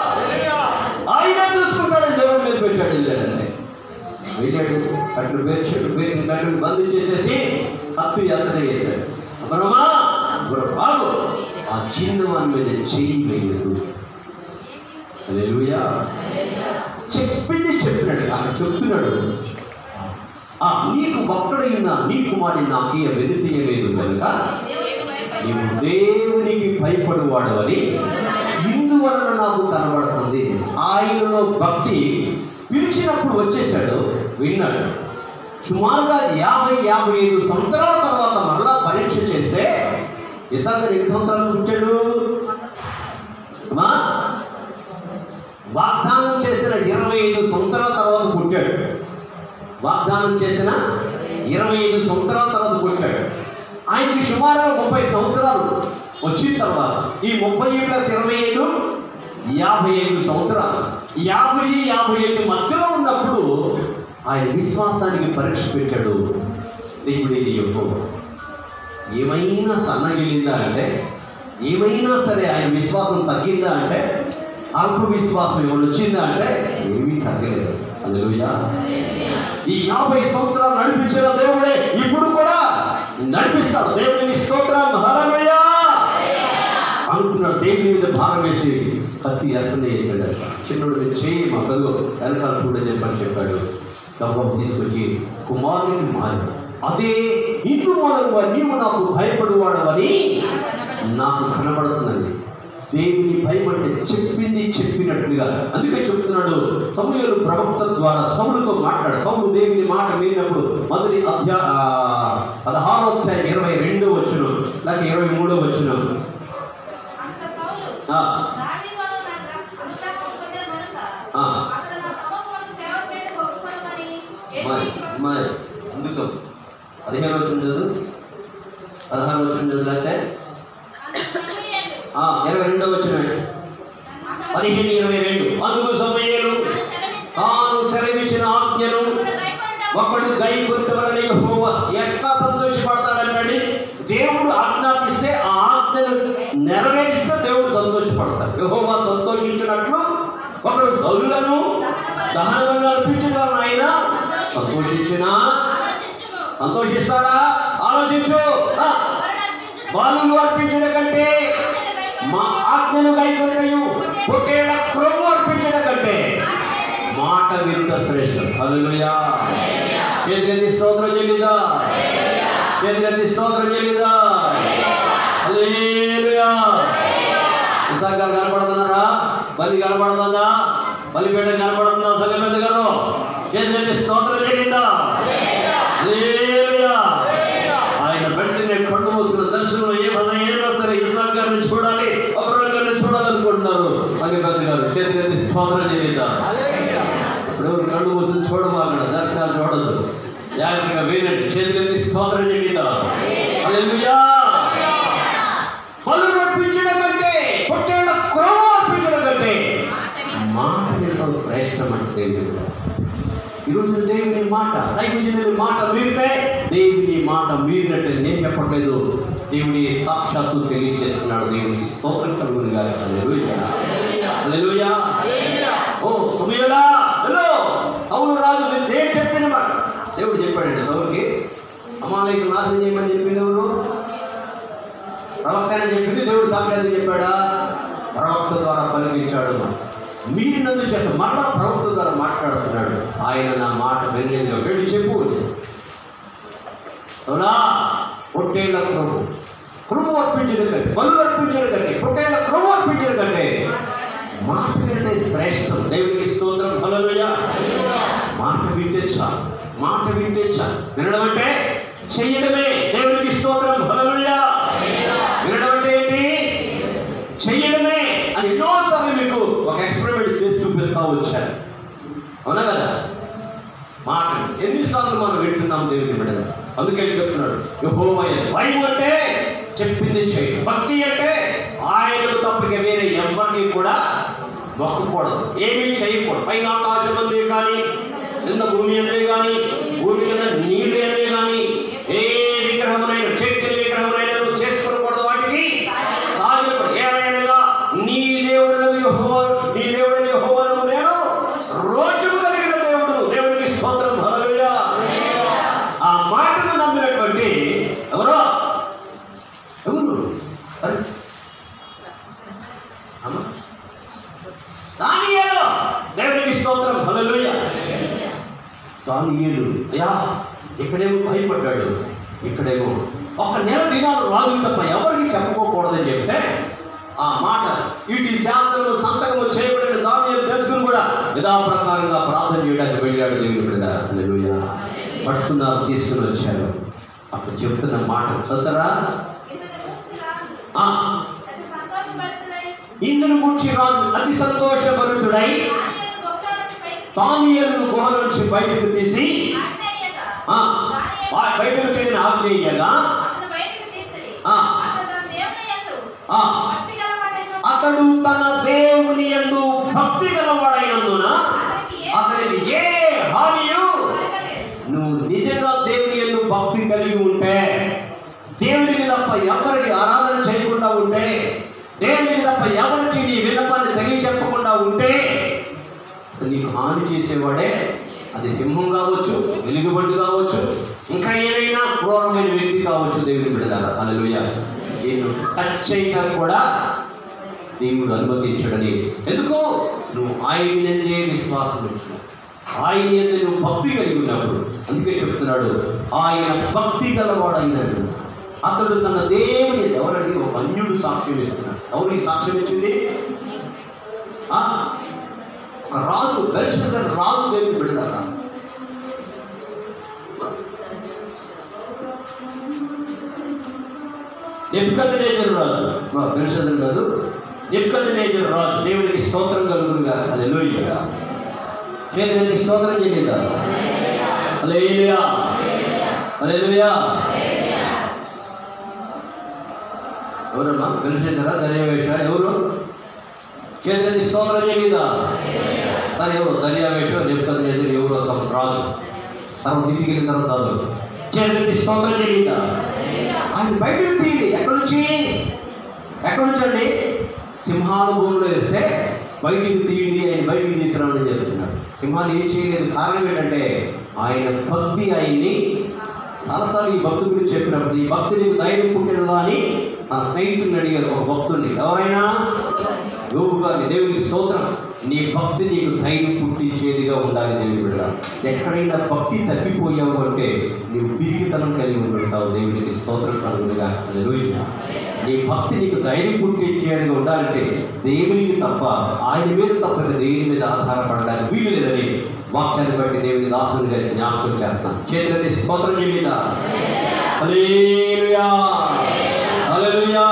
ఆయనే చూసుకుంటాడు. దేవుడి మీద పెట్టాడు. వెళ్ళాడంటే వెళ్ళాడు, కట్లు పేర్చాడు, పేర్చిన కట్లు బంద్ చేసేసి కత్తి అతనే వెళ్ళాడు. అబ్రమా బాగు ఆ చిన్నవాని మీద చెయ్యి వేయలేదు. హల్లెలూయా. చెప్పింది చెప్పినాడు. అక్కడ చెప్తున్నాడు, నీకు ఒక్కడైన నీ కుమారుని నాకు వెనుతీయలేదు కనుక నీవు దేవునికి భయపడువాడవని ఇందువలన నాకు కనబడుతుంది. ఆయనలో భక్తి పిలిచినప్పుడు వచ్చేసాడు, విన్నాడు. సుమారుగా 50-55 సంవత్సరాల తర్వాత మరలా పరీక్ష చేస్తే ఇసాకు 2 సంవత్సరాలు పుట్టాడు. వాగ్దానం చేసిన 25 సంవత్సరాల తర్వాత పుట్టాడు. వాగ్దానం చేసిన 25 సంవత్సరాల తర్వాత పుట్టాడు. ఆయనకి సుమారుగా 30 సంవత్సరాలు వచ్చిన తర్వాత ఈ 30 + 25 55 సంవత్సరాలు. 50-55 మధ్యలో ఉన్నప్పుడు ఆయన విశ్వాసానికి పరీక్ష పెట్టాడు. దేవుడే యెహోవా. ఏమైనా సన్నగిలిందా అంటే, ఏమైనా సరే ఆయన విశ్వాసం తగ్గిందా అంటే, అల్ప విశ్వాసం ఏమైనా వచ్చిందా అంటే ఏమీ తగ్గలేదు. హల్లెలూయా. ఈ 50 సంవత్సరాలు నడిపించిన దేవుడే ఇప్పుడు కూడా నడిపిస్తాడు. దేవునికి స్తోత్రం. హల్లెలూయా. అనుకున్నాడు. దేవుని మీద భారం వేసి కత్తి అతనే ఎత్తాడు. చిన్నోడు మీరు చేయి మా కలు వెనకాల చూడని చెప్పని చెప్పాడు. గర్భం తీసుకొచ్చి కుమారునికి మారి అదే ఇందు మూలంగా నీవు నాకు భయపడువాడవని నాకు కనబడుతున్నది. దేవుని భయపడితే చెప్పింది చెప్పినట్లుగా. అందుకే చెప్తున్నాడు, సమూయేలు ప్రవక్త ద్వారా సౌలుతో మాట్లాడు. సౌలు దేవుని మాట విన్నప్పుడు 16వ అధ్యాయం 22వ వచనం లేక 23వ వచనం. మరి అందుకం 15వ వచనం చదువు, 16వ వచనం చదువులేతే 22వ వచనం. 15:22. అందుకు సమూయేలు తాను సెలవిచ్చిన ఆజ్ఞను ఒకడు గైకొట్టవలన యెహోవా ఎట్లా సంతోషపడతాడంటే, దేవుడు ఆజ్ఞాపిస్తే ఆ ఆజ్ఞను నెరవేరిస్తే దేవుడు సంతోషపడతాడు. యెహోవా సంతోషించినట్లు ఒకడు బలులను దహనబలులను అర్పించడం వలన ఆయన సంతోషిస్తాడా? ఆలోచించు. బలులు అర్పించడం కంటే, మా ఆజ్ఞను గైకొట్టయు పొట్టేళ్ల క్రొవ్వు అర్పించడం కంటే మాట వినుట శ్రేష్టం. హల్లెలూయా. చేతులెత్తి స్తోత్రం చెల్లిదా, చేతులెత్తి స్తోత్రం చెల్లిదా. హల్లెలూయా. ఇసాక్ గారు కనపడుతున్నారా? బలి కనపడుతుందా? బలిపీఠ కనపడుతుందా? సంఘం పెద్ద గారు చేతులెత్తి స్తోత్రం చెల్లిదా. హల్లెలూయా. ఆయన వెంటనే కళ్ళు మూసిన దర్శనంలో ఏ పదైనా సరే ఇసాక్ గారిని చూడాలి, అబ్రహాం గారిని చూడాలనుకుంటున్నారు. సంఘం పెద్ద గారు చేతులెత్తి స్తోత్రం చెల్లిదా. ఇప్పుడు కళ్ళు మూసిన చూడమాకడ, దర్శనాలు చూడద్దు, జాగ్రత్తగా వేయండి. చేతులెత్తి స్తోత్రం చెల్లిదా. హల్లెలూయా. బలులు అర్పించడం కంటే, పొట్టేళ్ల క్రొవ్వు అర్పించడం కంటే మాట వినడం శ్రేష్టమంటే ఈరోజు దేవుని మాట, దైవజనుని మాట మీరితే దేవుని మాట మీరినట్టే. నేను చెప్పట్లేదు, దేవుడి సాక్షాత్తు తెలియజేస్తున్నాడు. దేవునికి స్తోత్రం కలుగును గాక. హల్లెలూయా. హల్లెలూయా. ఓ సమూయేలా, హలో సౌలు రాజు నేను చెప్పిన మాట దేవుడు చెప్పాడండి సౌలుకి. అమాలేకులను నాశనం చేయమని చెప్పింది ఎవరు? ప్రవక్త అని చెప్పింది. దేవుడు సాక్షాత్తు చెప్పాడా? ప్రవక్త ద్వారా పలికించాడు. మీరినందు చేత మళ్ళా ప్రవక్త ద్వారా మాట్లాడుతున్నాడు. ఆయన నా మాట వినలేదుగా వెళ్ళి చెప్పు. అవునా? పొట్టేళ్ల క్రొవ్వు అర్పించడం కంటే, బలులు అర్పించడం కంటే, పొట్టేళ్ల క్రొవ్వు అర్పించడం కంటే మాట వినడే శ్రేష్టం. దేవునికి స్తోత్రం. హల్లెలూయా. మాట వింటే చాలు, మాట వింటే చాలు. వినడం అంటే చెయ్యడమే. దేవునికి స్తోత్రం. హల్లెలూయా. వినడం అంటే ఏంటి? చెయ్యడమే అని ఎన్నోసార్లు మీకు ఒక ఎక్స్పెరిమెంట్ చేసి చూపిస్తా వచ్చారు. అవునా కదా? మాట ఎన్నిసార్లు మనం వింటున్నాం దేవుని బిడ్డ. అందుకే చెప్తున్నాడు, యెహోవా భయం అంటే చెప్పింది చేయి. భక్తి అంటే ఆయనకు తప్పక వేరే ఎవరికి కూడా మొక్కకూడదు, ఏమీ చేయకూడదు. పైన ఆకాశం అందే కానీ, కింద భూమి అందే కానీ, భూమి కింద నీళ్ళు అందే కానీ ఏ విగ్రహమునైనా, చెక్కని విగ్రహమునైనా చేసుకోకూడదు. వాటికి సాగిపడు. ఏమైనా నీ దేవుడు యెహోవా, నీ దేవుడైన యెహోవాను నేను రోషము కలిగిన దేవుడు. దేవునికి స్తోత్రం. హల్లెలూయా. ఆ మాటను నమ్మినటువంటి ఎవరు? దానియేలు. దేవునికి స్తోత్రం. హల్లెలూయా. దానియేలు అయ్యా ఇక్కడేమో భయపడ్డాడు, ఇక్కడేమో ఒక నెల దినాలు రాజు తప్ప ఎవరికి చెప్పుకోకూడదని చెప్తే ఆ మాట ఇటు శాంతంలో సంతకము చేయబడిన దానియేలు తెలుసుకుని కూడా యథాప్రకారంగా ప్రార్థన చేయడానికి వెళ్ళాడు. దేవుని బిడ్డ. హల్లెలూయా. పట్టుకున్నారు, తీసుకుని వచ్చారు. అప్పుడు చెప్తున్న మాట చదువుతారా? ఇందును గూర్చి రాజు అతి సంతోషభరితుడై దానియేలును గుహల నుంచి బయటకు తీసి బయటకు తీసిన ఆజ్ఞేయగా అతడు తన దేవుని యందు భక్తి గలవాడైనందున అతనికి ఏ హానియు. నువ్వు నిజంగా దేవుని యందు భక్తి కలిగి ఉంటే, దేవునికి తప్ప ఎవరికి ఆరాధన చేయకుండా ఉంటే, దేవునికి తప్ప ఎవరికి నీ విన్నపాన్ని తగి చెప్పకుండా ఉంటే నీకు హాని చేసేవాడే. అది సింహం కావచ్చు, వెలుగుబడి కావచ్చు, ఇంకా ఏదైనా క్రూరమైన వ్యక్తి కావచ్చు. దేవుని బిడ్డలారా. హల్లెలూయా. నేను టచ్ చేయడం కూడా దేవుడు అనుమతించడని. ఎందుకు? నువ్వు ఆయన ఎందే విశ్వాసం ఉంచు, ఆయన ఎందు నువ్వు భక్తి కలిగి ఉన్నప్పుడు. అందుకే చెప్తున్నాడు, ఆయన భక్తి గలవాడైనడు అతడు తన దేవుని. ఎవరండి? ఒక అన్యుడు సాక్ష్యం ఇస్తున్నాడు. ఎవరికి సాక్ష్యం ఇచ్చింది? ఒక రాజు, బెల్షస్సర్ రాజు దేవుని బిడ్డలారా. నెబుకద్నెజరు రాజు, బెల్షస్సరు కాదు, నెబుకద్నెజరు రాజు. దేవునికి స్తోత్రం కలుగునుగా. హల్లెలూయా. చేతులెత్తి స్తోత్రం చేయండి. హల్లెలూయా, హల్లెలూయా. ఎవరమ్మా? బెల్షస్సరా, దర్యావేష? ఎవరు? చేతులెత్తి స్తోత్రం చేయండి. కానీ ఎవరు? దర్యావేష, నెబుకద్నెజరు ఎవరో రాజు. తర్వాత ఇంటికి వెళ్ళిన తర్వాత చదువు. చేతులెత్తి స్తోత్రం చేయండి. ఆయన బయటకు తీయండి. ఎక్కడి నుంచి అండి? సింహాల భూమిలో వేస్తే బయటికి తీయండి, ఆయన బయటికి తీసుకురావని చెప్తున్నాడు. సింహాలు ఏం చేయలేదు. కారణం ఏంటంటే ఆయన భక్తి ఆయన్ని చాలాసార్లు ఈ భక్తి గురించి చెప్పినప్పుడు, ఈ భక్తి నీకు ధైర్యం పుట్టినదా అని ఆ స్నేహితుడిని అడిగారు, ఒక భక్తుడిని. ఎవరైనా? యోబు గారిని. దేవునికి స్తోత్రం. నీ భక్తి నీకు ధైర్యం పుట్టించేదిగా ఉండాలి. దేవుని బిడ్డ, ఎక్కడైనా భక్తి తప్పిపోయావు అంటే నీవు పిరికితనం కలిగి ఉంటావు. దేవునికి స్తోత్రం కలుగునుగా. హల్లెలూయా. నీ భక్తి నీకు ధైర్యం పుట్టించేదిగా ఉండాలంటే దేవునికి తప్ప, ఆయన మీద తప్ప దేవుని మీద ఆధారపడడానికి వీలు లేదని వాక్యాన్ని బట్టి దేవుని దాసునిగా జ్ఞాపకం చేస్తాను. చేతులెత్తి స్తోత్రం చేయండి. హల్లెలూయా, హల్లెలూయా.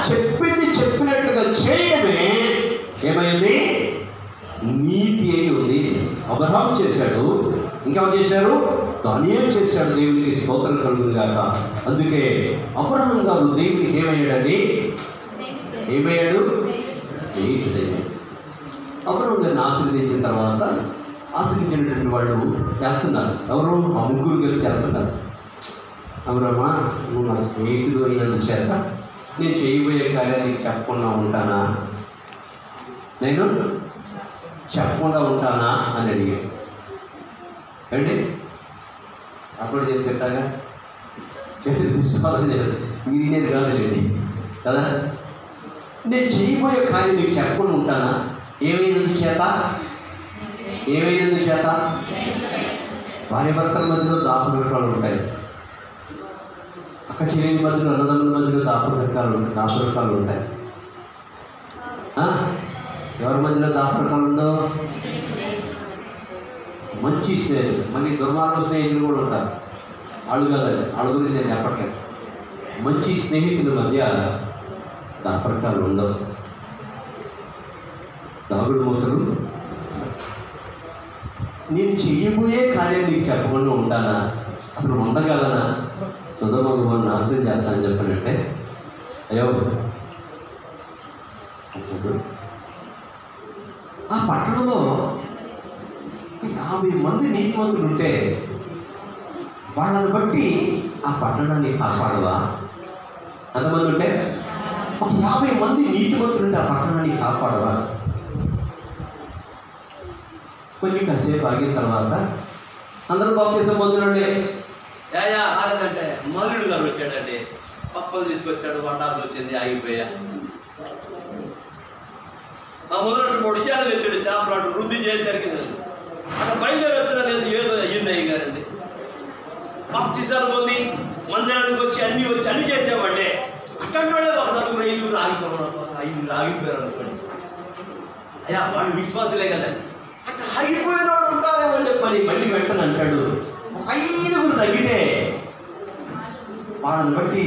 చెప్పింది చెప్పినట్లుగా చేయడమే ఏమైంది? నీతి అయి ఉంది. అబ్రహాం చేశాడు, ఇంకెవరు చేశారు? దానియేలు చేశాడు. దేవునికి స్తోత్రం కలుగునుగాక. అందుకే అబ్రహాం గారు దేవునికి ఏమయ్యాడండి? ఏమయ్యాడు? అబ్రహాం గారిని ఆశీర్వదించిన తర్వాత ఆశీర్వదించినటువంటి వాళ్ళు వెళ్తున్నారు. ఎవరు? ఆ ముగ్గురు కలిసి వెళ్తున్నారు. అబ్రహ్మా, నువ్వు నా స్నేహితుడు అయినందు చేత నేను చేయబోయే కార్యాన్ని నీకు చెప్పకుండా ఉంటానా? నేను చెప్పకుండా ఉంటానా అని అడిగాడు. ఏంటి అప్పుడు చెప్తాగా తీసుకోవాలని వినేది కాదులేండి కదా. నేను చేయబోయే కార్యం నీకు చెప్పకుండా ఉంటానా? ఏమైనందు చేత? భార్య భర్తల మధ్యలో దాపురకాలు ఉంటాయి. అక్క చెల్లెలి మధ్యలో, అన్నదమ్ముల మధ్యలో దాపురకాలు ఉంటాయి. ఎవరి మధ్యలో దాపురకాలు ఉండో? మంచి స్నేహితులు, మళ్ళీ దుర్మార్గ స్నేహితులు కూడా ఉంటారు. వాళ్ళు కాదండి, వాళ్ళ గురించి నేను చెప్పట్లేదు. మంచి స్నేహితుల మధ్య దాపరకాలు ఉండవు, దాగుడు మూతలు. నేను చెయ్యబోయే కార్యం నీకు చెప్పకుండా ఉంటానా? అసలు ఉండగలనా? సుధమగుమని నాశనం చేస్తానని చెప్పానంటే అయ్యో. ఆ పట్టణంలో 50 మంది నీతిమంతులు ఉంటే వాళ్ళని బట్టి ఆ పట్టణాన్ని కాపాడవా? ఎంతమంది ఉంటే? ఒక 50 మంది నీతిమంతులు ఉంటే ఆ పట్టణాన్ని కాపాడవా? కొన్ని కాసేపు ఆగిన తర్వాత అందరూ బాప్తిసం పొందినండి. యా రాలేదంటే మరుడు గారు వచ్చాడండి, పప్పలు తీసుకొచ్చాడు, వండాలు వచ్చింది, ఆగిపోయా. ఆ మొదటి కూడా ఇయ్యాలు తెచ్చాడు, చేపలాడు వృద్ధి చేసేసరికి అక్కడ బయలుదేరి వచ్చినా లేదు, ఏదో అయ్యింది అయ్యారండి. బాప్తిసాలు పొంది మందిరానికి వచ్చి అన్ని చేసేవాడే. అట్లాంటి వాడే ఒక 4-5 ఆగిపోయారు అనుకోండి. అయ్యా వాళ్ళు విశ్వాసులే కదా, అట్లా ఆగిపోయిన వాడు ఉంటారేమని చెప్పని మళ్ళీ వెంటనే అంటాడు. 5 తగ్గితే వాళ్ళని బట్టి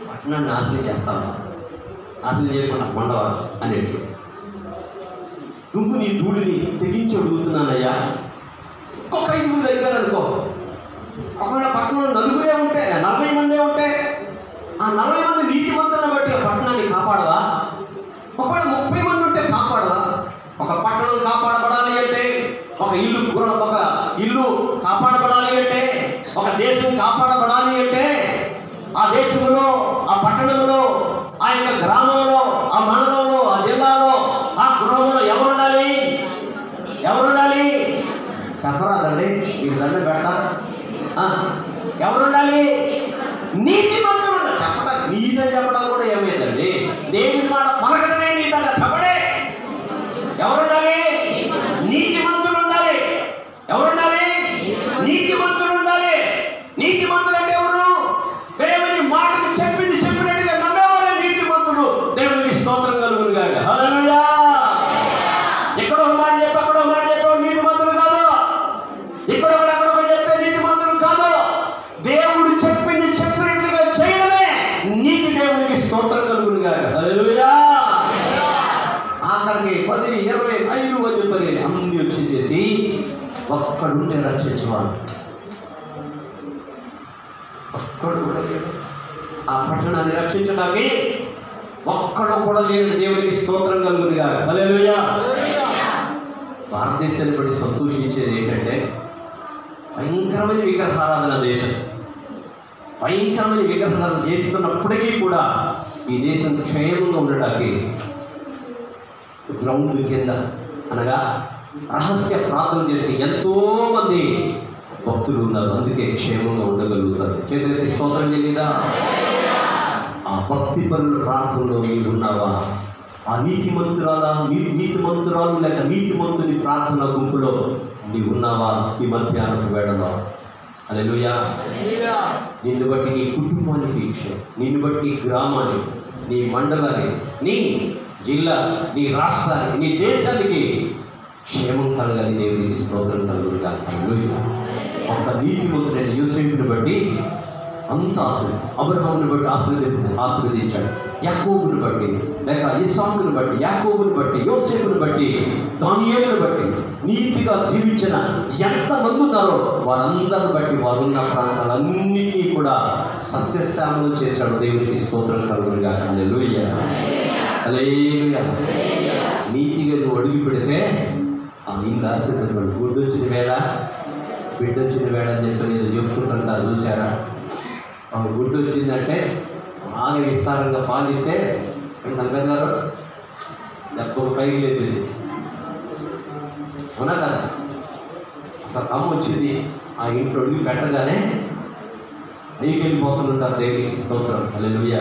పట్టణాన్ని నాశనం చేస్తావా? నాశనం చేయకుండా మండవా అనేటి దుమ్ముని ధూళిని తెగించి అడుగుతున్నానయ్యా. ఇంకొక 5 తగ్గారనుకో, ఒకవేళ పట్టణంలో 4 ఉంటే, 40 మందే ఉంటే, ఆ 40 మంది నీతిమంతులను బట్టి ఆ పట్టణాన్ని కాపాడవా? ఒకవేళ 30 మంది ఉంటే కాపాడవా? ఒక పట్టణం కాపాడబడాలి అంటే, ఒక ఇల్లు కాపాడబడాలి అంటే, ఒక దేశం కాపాడబడాలి అంటే, ఆ దేశంలో, ఆ పట్టణంలో, ఆ యొక్క గ్రామంలో, ఆ మండలంలో, ఆ జిల్లాలో, ఆ గృహంలో ఎవరుండాలి? చెప్పరాదండి, మీరు దండ పెడతా. ఎవరుండాలి? నీతిమంతులు ఉండాలి. చెప్పడా నీతని చెప్పడం కూడా ఏమైందండి? దేవుని మాట పలకడమే నీతంట, చెప్పడే. ఎవరుండాలి? నీతిమంతులు ఉండాలి. ఎవరుండాలి? నీతిమంతులు ఉండాలి. నీతిమంతులు అంటే ఎవరు? స్తోత్రం కలుగునుగా. హల్లెలూయా. ఆఖరికి 10, 20, 5 అని చెప్పని అన్ని వచ్చేసేసి ఒక్కడుంటే రక్షించేవాడు ఒక్కడు కూడా లేడు. ఆ పట్టణాన్ని రక్షించడానికి ఒక్కడు కూడా లేడు. దేవునికి స్తోత్రం కలుగునుగా. హల్లెలూయా. భారతదేశాన్ని బట్టి సంతోషించేది ఏంటంటే భయంకరమైన విగ్రహారాధన దేశం. భయంకరమైన విగ్రహారాధన చేస్తున్నప్పటికీ కూడా ఈ దేశం క్షేమంగా ఉండటానికి గ్రౌండ్ కింద అనగా రహస్య ప్రార్థన చేసి ఎంతోమంది భక్తులు ఉన్నారు. అందుకే క్షేమంగా ఉండగలుగుతారు. చేతులెత్తి స్తోత్రం చెల్లిదా. ఆ భక్తి పరుల ప్రార్థనలో మీరు ఉన్నావా? ఆ నీతిమంతురాలు లేక నీతిమంతుని ప్రార్థన గుంపులో నీవు ఉన్నావా? ఈ మధ్యాహ్నం వేళలో. హల్లెలూయా. నిన్ను బట్టి నీ కుటుంబానికి క్షేమం, నిన్ను బట్టి గ్రామానికి, నీ మండలానికి, నీ జిల్లా, నీ రాష్ట్రానికి, నీ దేశానికి క్షేమం కలగాలి. దేవునికి స్తోత్రం కలుగునుగా. హల్లెలూయా. ఒక నీతిమంతుడైన యోసేపుని బట్టి అంత అబ్రహాముని బట్టి ఆశీర్వదించాడు. యాకోబుని బట్టి లేక ఇస్సాకుని బట్టి, యాకోబుని బట్టి, యోసేపుని బట్టి, దానియేలుని బట్టి నీతిగా జీవించిన ఎంతమంది ఉన్నారో వారందరిని బట్టి వారున్న ప్రాంతాలన్నింటినీ కూడా సస్యశ్యామలం చేశాడు. దేవునికి స్తోత్రం కలుగునుగా. హల్లెలూయా. హల్లెలూయా. నీతిగా నువ్వు అడుగు పెడితే ఆ నీళ్ళు ఆశీర్వదించాడు. గుడ్డొచ్చిన వేళ బిడ్డొచ్చిన వేళ అని చెప్పి నేను చెప్తుంటాను. చూసారా? ఒక గుడ్డు వచ్చిందంటే బాగా విస్తారంగా పాలిస్తే సంగతిగారు డబ్బులు పైకి లేదు. అవునా కదా? ఒక కమ్మ వచ్చింది, ఆ ఇంట్లో అడిగి పెట్టగానే పైకి వెళ్ళిపోతుంటారు. దేవునికి స్తోత్రం. హల్లెలూయా.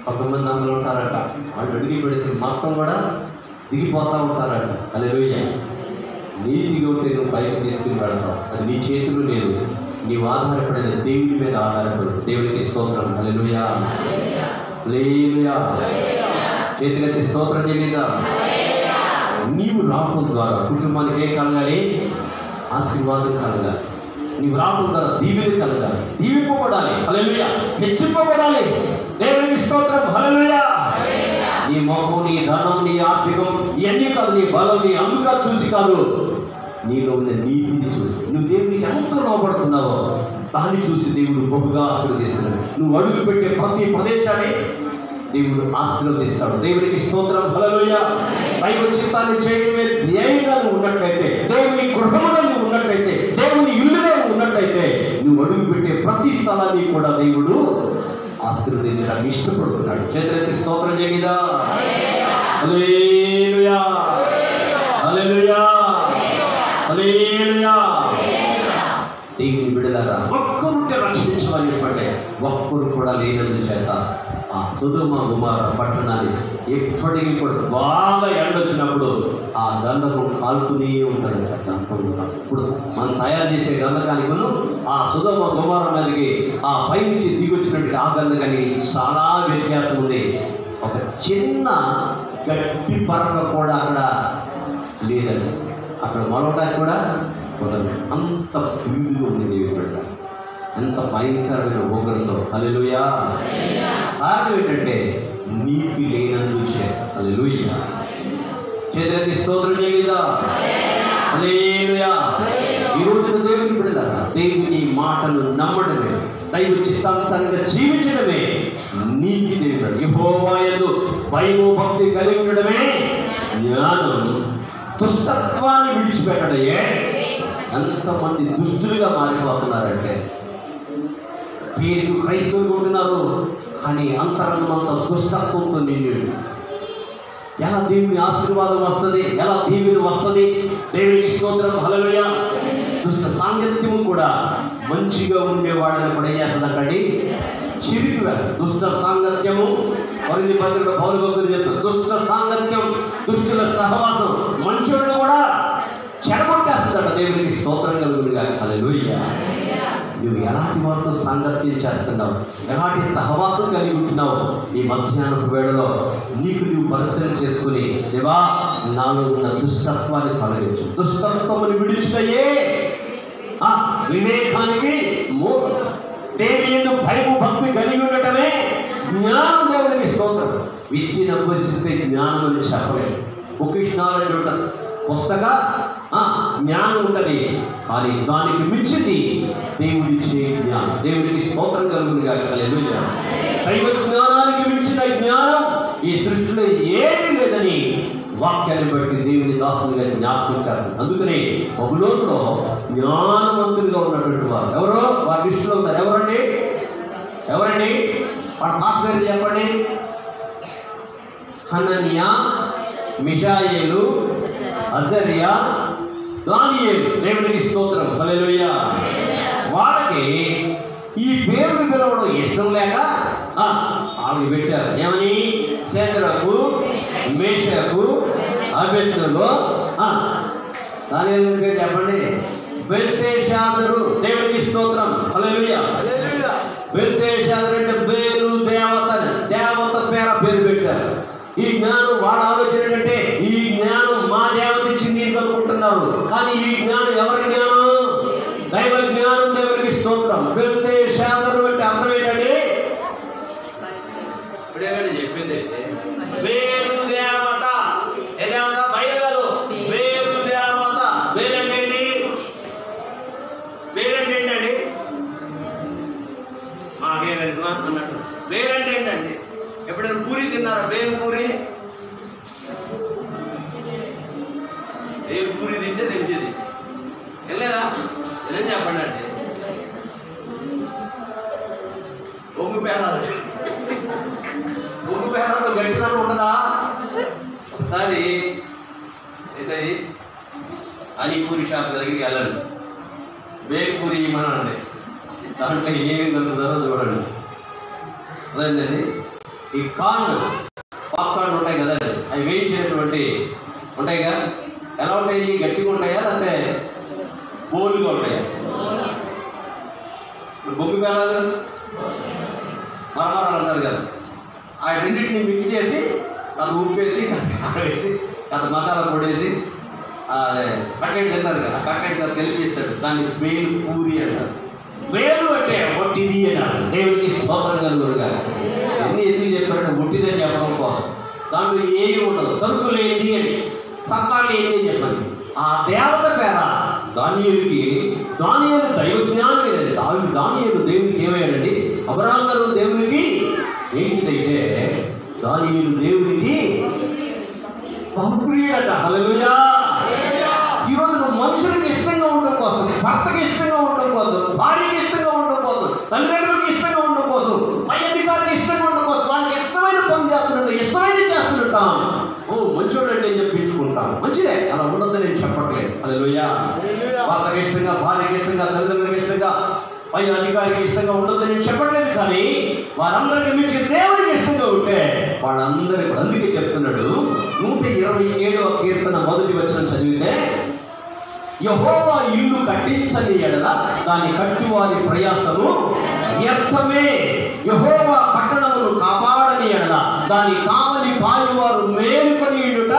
కొంతమంది అందులో ఉంటారట, వాళ్ళు అడిగి పెడితే మొత్తం కూడా దిగిపోతూ ఉంటారట. హల్లెలూయా. నీతిగా ఉంటే నువ్వు పైకి తీసుకుని పెడతావు. అది నీ చేతులు లేదు. నీవు ఆధారపడిన దేవుని మీద ఆధారపడు. దేవునికి స్తోత్రం. హల్లెలూయా. హల్లెలూయా. చేతులెత్తి స్తోత్రం చెల్లిదా. నీవు రావడం ద్వారా కుటుంబానికి ఏం కలగాలి? ఆశీర్వాదం కలగాలి. నీవు రావడం ద్వారా దీవెన కలగాలి, దీవింపబడాలి. హల్లెలూయా. హెచ్చింపబడాలి. దేవునికి స్తోత్రం. హల్లెలూయా. నీ మొహం, నీ ధనం, నీ ఆర్థికం ఇవన్నీ కాదు, నీ బలం, నీ అందుగా చూసి కాదు, నీలో ఉన్న నీతిని చూసి నువ్వు దేవునికి ఎంత లోపడుతున్నావో దాన్ని చూసి దేవుడు బహుగా ఆశీర్వదిస్తున్నాడు. నువ్వు అడుగు పెట్టే ప్రతి ప్రదేశాన్ని దేవుడు ఆశీర్వదిస్తాడు. దేవునికి స్తోత్రం. హల్లెలూయా. దైవ చిత్తాన్ని చేయడమే ధ్యేయంగా నువ్వు ఉన్నట్లయితే, దేవుని గృహముగా నువ్వు ఉన్నట్లయితే, దేవుని ఇల్లుగా నువ్వు ఉన్నట్లయితే, నువ్వు అడుగు పెట్టే ప్రతి స్థలాన్ని కూడా దేవుడు ఆశీర్వదించడానికి ఇష్టపడుతున్నాడు. చేతులెత్తి స్తోత్రం చేయదా. హల్లెలూయా. హల్లెలూయా. హల్లెలూయా. దేవుని బిడ్డలారా, ఒక్కరుంటే రక్షించమని చెప్పండి. ఒక్కరు కూడా లేనందు చేత ఆ సొదొమ గొమొర్రా పట్టణాన్ని ఎప్పటికీ కూడా బాగా ఎండొచ్చినప్పుడు ఆ గంధకం కాలుతూనే ఉంటుంది. ఇప్పుడు మనం తయారు చేసే గంధకానికి ఆ సొదొమ గొమొర్రా మీదకి ఆ పైనుంచి దిగొచ్చినట్టు ఆ గంధకానికి చాలా వ్యత్యాసం ఉంది. ఒక చిన్న గట్టి పరక కూడా అక్కడ లేదండి. అక్కడ మొలవడానికి కూడా కుదరదు. అంత పీడుగా ఉంది దేవుడు. ఎంత భయంకరమైన ఉగ్రతో. హల్లెలూయా. కారణం ఏంటంటే నీతి లేనందుచే. హల్లెలూయా. చేతులెత్తి స్తోత్రం చేయలేదా. హల్లెలూయా. ఈ రోజున దేవుని బిడ్డలారా, దేవుని మాటలు నమ్మడమే, దైవ చిత్తానుసారంగా జీవించడమే నీతి. దేవుడు యెహోవా యందు భయము భక్తి కలిగి ఉండడమే జ్ఞానం. దుష్టత్వాన్ని విడిచిపెట్టడయే. ఎంతమంది దుష్టులుగా మారిపోతున్నారంటే, వీరికి క్రైస్తవులు ఉంటున్నారు కానీ అంతరంగమంతా దుష్టత్వంతో నిండి. ఎలా దేవుని ఆశీర్వాదం వస్తుంది, ఎలా దీవెన వస్తుంది? దేవునికి స్తోత్రం. హల్లెలూయా. దుష్ట సాంగత్యము కూడా మంచిగా ఉండేవాళ్ళని కూడా ఏం చేస్తుంది అక్కడి చిరికిగా. దుష్ట సాంగత్యము వరిది భద్రుల పౌలు భక్తులు చెప్తారు. దుష్ట సాంగత్యం, దుష్టుల సహవాసం మంచోళ్ళు కూడా చెడగొట్టేస్తుందట. దేవునికి స్తోత్రం కలుగునుగా. హల్లెలూయా. నువ్వు ఎలాంటి వారితో సాంగత్యం చేస్తున్నావు, ఎలాంటి సహవాసం కలిగి ఉంటున్నావు? ఈ మధ్యాహ్నపు వేళలో నీకు నువ్వు పరిశీలన చేసుకుని, దేవా నాలో ఉన్న దుష్టత్వాన్ని తొలగించు. దుష్టత్వముని విడిచిపోయే వివేకానికి మూలం. దేవుని యందు భయము భక్తి కలిగి ఉండటమే విద్యను అభ్యసిస్తే జ్ఞానం అని చెప్పలేదు. బుకిష్ నాలెడ్జ్ ఉంటుంది, పుస్తక జ్ఞానం ఉంటుంది, కానీ దానికి మించింది దేవుడిచ్చే జ్ఞానం. దేవుడికి స్తోత్రం కలుగునుగా. హల్లెలూయా. దైవ జ్ఞానానికి మించిన జ్ఞానం ఈ సృష్టిలో ఏమీ లేదని వాక్యాన్ని బట్టి దేవుని దాసులుగా జ్ఞాపకం చేస్తారు. అందుకనే బబులోనులో జ్ఞానవంతులుగా ఉన్నటువంటి వారు ఎవరో వారి దృష్టిలో ఉన్నారు. ఎవరండి వాళ్ళ పాస్ పేరు చెప్పండి. హనన్యా, మిషాయేలు, అజర్యా, దానియేలు. దేవునికి స్తోత్రం. హల్లెలూయా. వాళ్ళకి ఈ పేర్లు పిలవడం ఇష్టం లేక వాళ్ళకి పెట్టారు. ఏమని? శేద్రకు, మేషకు, అబేద్నెగో. దానియేలు పేరు చెప్పండి. బెల్తెషాజరు. దేవునికి స్తోత్రం. హల్లెలూయా. బెల్తెషాజరు అంటే బేలు దేవత పేరు పెట్టారు. ఈ జ్ఞానం వాళ్ళ ఆలోచన ఏంటంటే ఈ జ్ఞానం మా దేవత ఇచ్చింది అనుకుంటున్నారు. కానీ ఈ జ్ఞానం ఎవరి జ్ఞానం? దైవ జ్ఞానం. దేవునికి స్తోత్రం. బెల్తెషాజరు అంటే అర్థం ఏంటండి? ఇప్పుడే చెప్పింది వేరు దేవత. ఏ దేవత? బయలు కాదు, వేరు దేవత. వేరంటే ఏంటండి? మాకేమనుకో అన్నట్టు. వేరంటే ఏంటండి? ఎప్పుడైనా పూరి తిన్నారా? వేరు పూరి తింటే తెలిసేది. వెళ్ళలేదా? ఏం చెప్పండి అండి. ఒంగు పేరాలు గట్టిదనం ఉండదా? ఒకసారి ఏంటది అలీపూరి షాప్ దగ్గరికి వెళ్ళండి. వేల్పూరి ఇవ్వమనండి. దాంట్లో ఏమి దొరుకుతుందో చూడండి. అదేంటండి ఈ పాప్కార్న్ ఉంటాయి కదండి, అవి వేయించినటువంటి ఉంటాయిగా. ఎలా ఉంటాయి? గట్టిగా ఉంటాయా లేకపోతే బోలుగా ఉంటాయా? ఇప్పుడు బొగ్గు పేలాలు మరమరాలు అంటారు కదా, ఆ రెండింటిని మిక్స్ చేసి అది ఉప్పేసి వేసి అంత మసాలా పొడేసి కట్లెట్ తింటారు కదా, ఆ కట్లెట్ కదా తెలిపి ఇస్తాడు. దాన్ని వేలు పూరి అంటారు. వేలు అంటే ఒట్టిది అన్నారు. దేవుడికి స్తోత్రం కలుగునుగా. ఎన్ని ఎందుకు చెప్పారంటే ఒట్టిదని చెప్పడం కోసం. దాంట్లో ఏమి ఉండదు, సరుకులు ఏంటి అని, సత్తాలు ఏంటి అని చెప్పండి. ఆ దేవత పేర దానియేలుకి. దానియేలు దైవజ్ఞానం. దానియేలు దేవునికి ఏమయ్యాడండి? అబ్రహాము గారు దేవునికి ఏంటిదైతే దానియేలు దేవునికి బహుప్రియుడట. హల్లెలూయా. ఈరోజు నువ్వు మనుషులకు ఇష్టంగా ఉండడం కోసం, భర్తకి ఇష్టంగా ఉండడం కోసం, భార్యకి ఇష్టంగా ఉండడం కోసం, తల్లిదండ్రులకు ఇష్టంగా ఉండడం కోసం, పై అధికారికి ఇష్టంగా ఉండడం కోసం వాళ్ళకి ఇష్టమైన పని చేస్తుంటాం, ఇష్టమైనది చేస్తుంటాం. మంచోడండి అని చెప్పించుకుంటాం. మంచిదే, అలా ఉండొద్దని నేను చెప్పట్లేదు. హల్లెలూయా. భర్తకి ఇష్టంగా, భార్యకి ఇష్టంగా, తల్లిదండ్రులకు ఇష్టంగా, పై అధికారికి ఇష్టంగా ఉండొద్దని నేను చెప్పట్లేదు. కానీ వారందరికీ మించి దేవుడికి ఇష్టంగా ఉంటే వాళ్ళందరికీ. అందుకే చెప్తున్నాడు 127వ కీర్తన మొదటి వచనం చదివితే, యెహోవా ఇల్లు కట్టించని ఎడల దాని కట్టువారి ప్రయాసము వ్యర్థమే. యెహోవా పట్టణమును కాపాడని ఎడల దాని కావలి కాయువారు మేలుకొని ఉండుట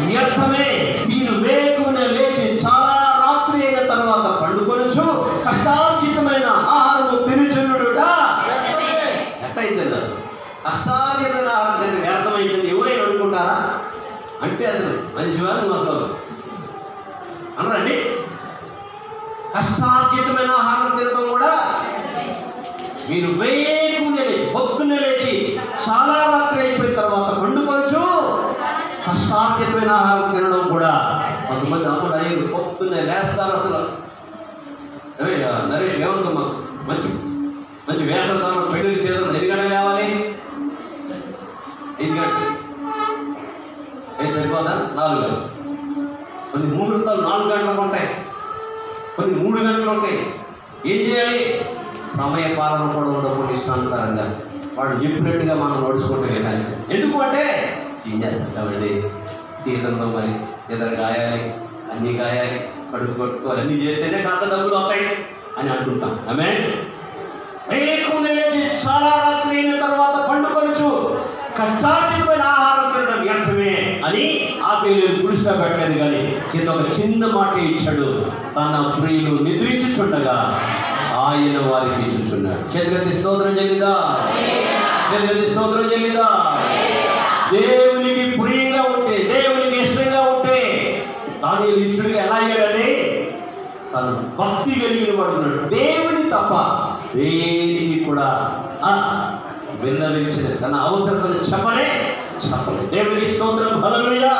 వ్యర్థమే. మీరు వేకువనే లేచి చాలా రాత్రి అయిన తర్వాత పండుకొనుచు కష్టార్జితమైన ఆహారము తినుచుండుట ఎట్టయితుంది? కష్టార్జితమైన ఆహారం వ్యర్థమైందని ఎవరైనా అనుకుంటారా? అంటే అసలు మనిషి వారు అసలు అనరండి. కష్టార్జితమైన ఆహారం తినడం కూడా. మీరు వేకునే లేచి, పొద్దున్నే లేచి చాలా రాత్రి అయిపోయిన తర్వాత పండుకొనచ్చు కష్టార్జితమైన ఆహారం తినడం కూడా. కొంతమంది అమ్మలు అయ్యారు పొద్దున్నే లేస్తారు. అసలు నరేష్ ఏమనుకో, మాకు మంచి మంచి వేసవకాలం పెళ్లి సీజన్ 5 గంటలు లేవాలి. 5 గంటలు సరిపోదా? 4 గంటలు. కొన్ని ముహూర్తాలు 4 గంటలకు ఉంటాయి, కొన్ని 3 గంటలు ఉంటాయి. ఏం చేయాలి? సమయ పాలన కూడా ఉండకుండా ఇష్టానుసారంగా వాడు చెప్పినట్టుగా మనం నడుచుకుంటే వినాలి. ఎందుకు అంటే ఏం చేస్తాం కాబట్టి సీజన్లో మరి ఇద్దరు కాయాలి, అన్నీ కాయాలి, కడుపు కొట్టుకోవాలి, అన్నీ చేస్తేనే కాస్త డబ్బులు అవుతాయి అని అనుకుంటాం. ఆమేన్. చాలా రాత్రి అయిన తర్వాత పండుకొనచ్చు కష్టార్జితమైన ఆహారం తినడం వ్యర్థమే అని ఆ పేరు పురుషుగా పెట్టలేదు. కానీ కింద ఒక చిన్న మాట ఇచ్చాడు, తన ప్రియులు నిద్రించుచుండగా ఆయన వారికి ఇచ్చుచున్నాడు. చేతులెత్తి స్తోత్రం చెల్లిదా? చేతులెత్తి స్తోత్రం చెల్లిదా? దేవునికి ప్రియంగా ఉంటే, దేవునికి ఇష్టంగా ఉంటే దానియేలు ఇష్టడుగా ఎలా అయ్యాడని తను భక్తి కలిగిన వాడున్నాడు. దేవుని తప్ప దేనికి కూడా విన్నవించిన తన అవసరతను చెప్పలే. దేవునికి స్తోత్రం. హల్లెలూయా.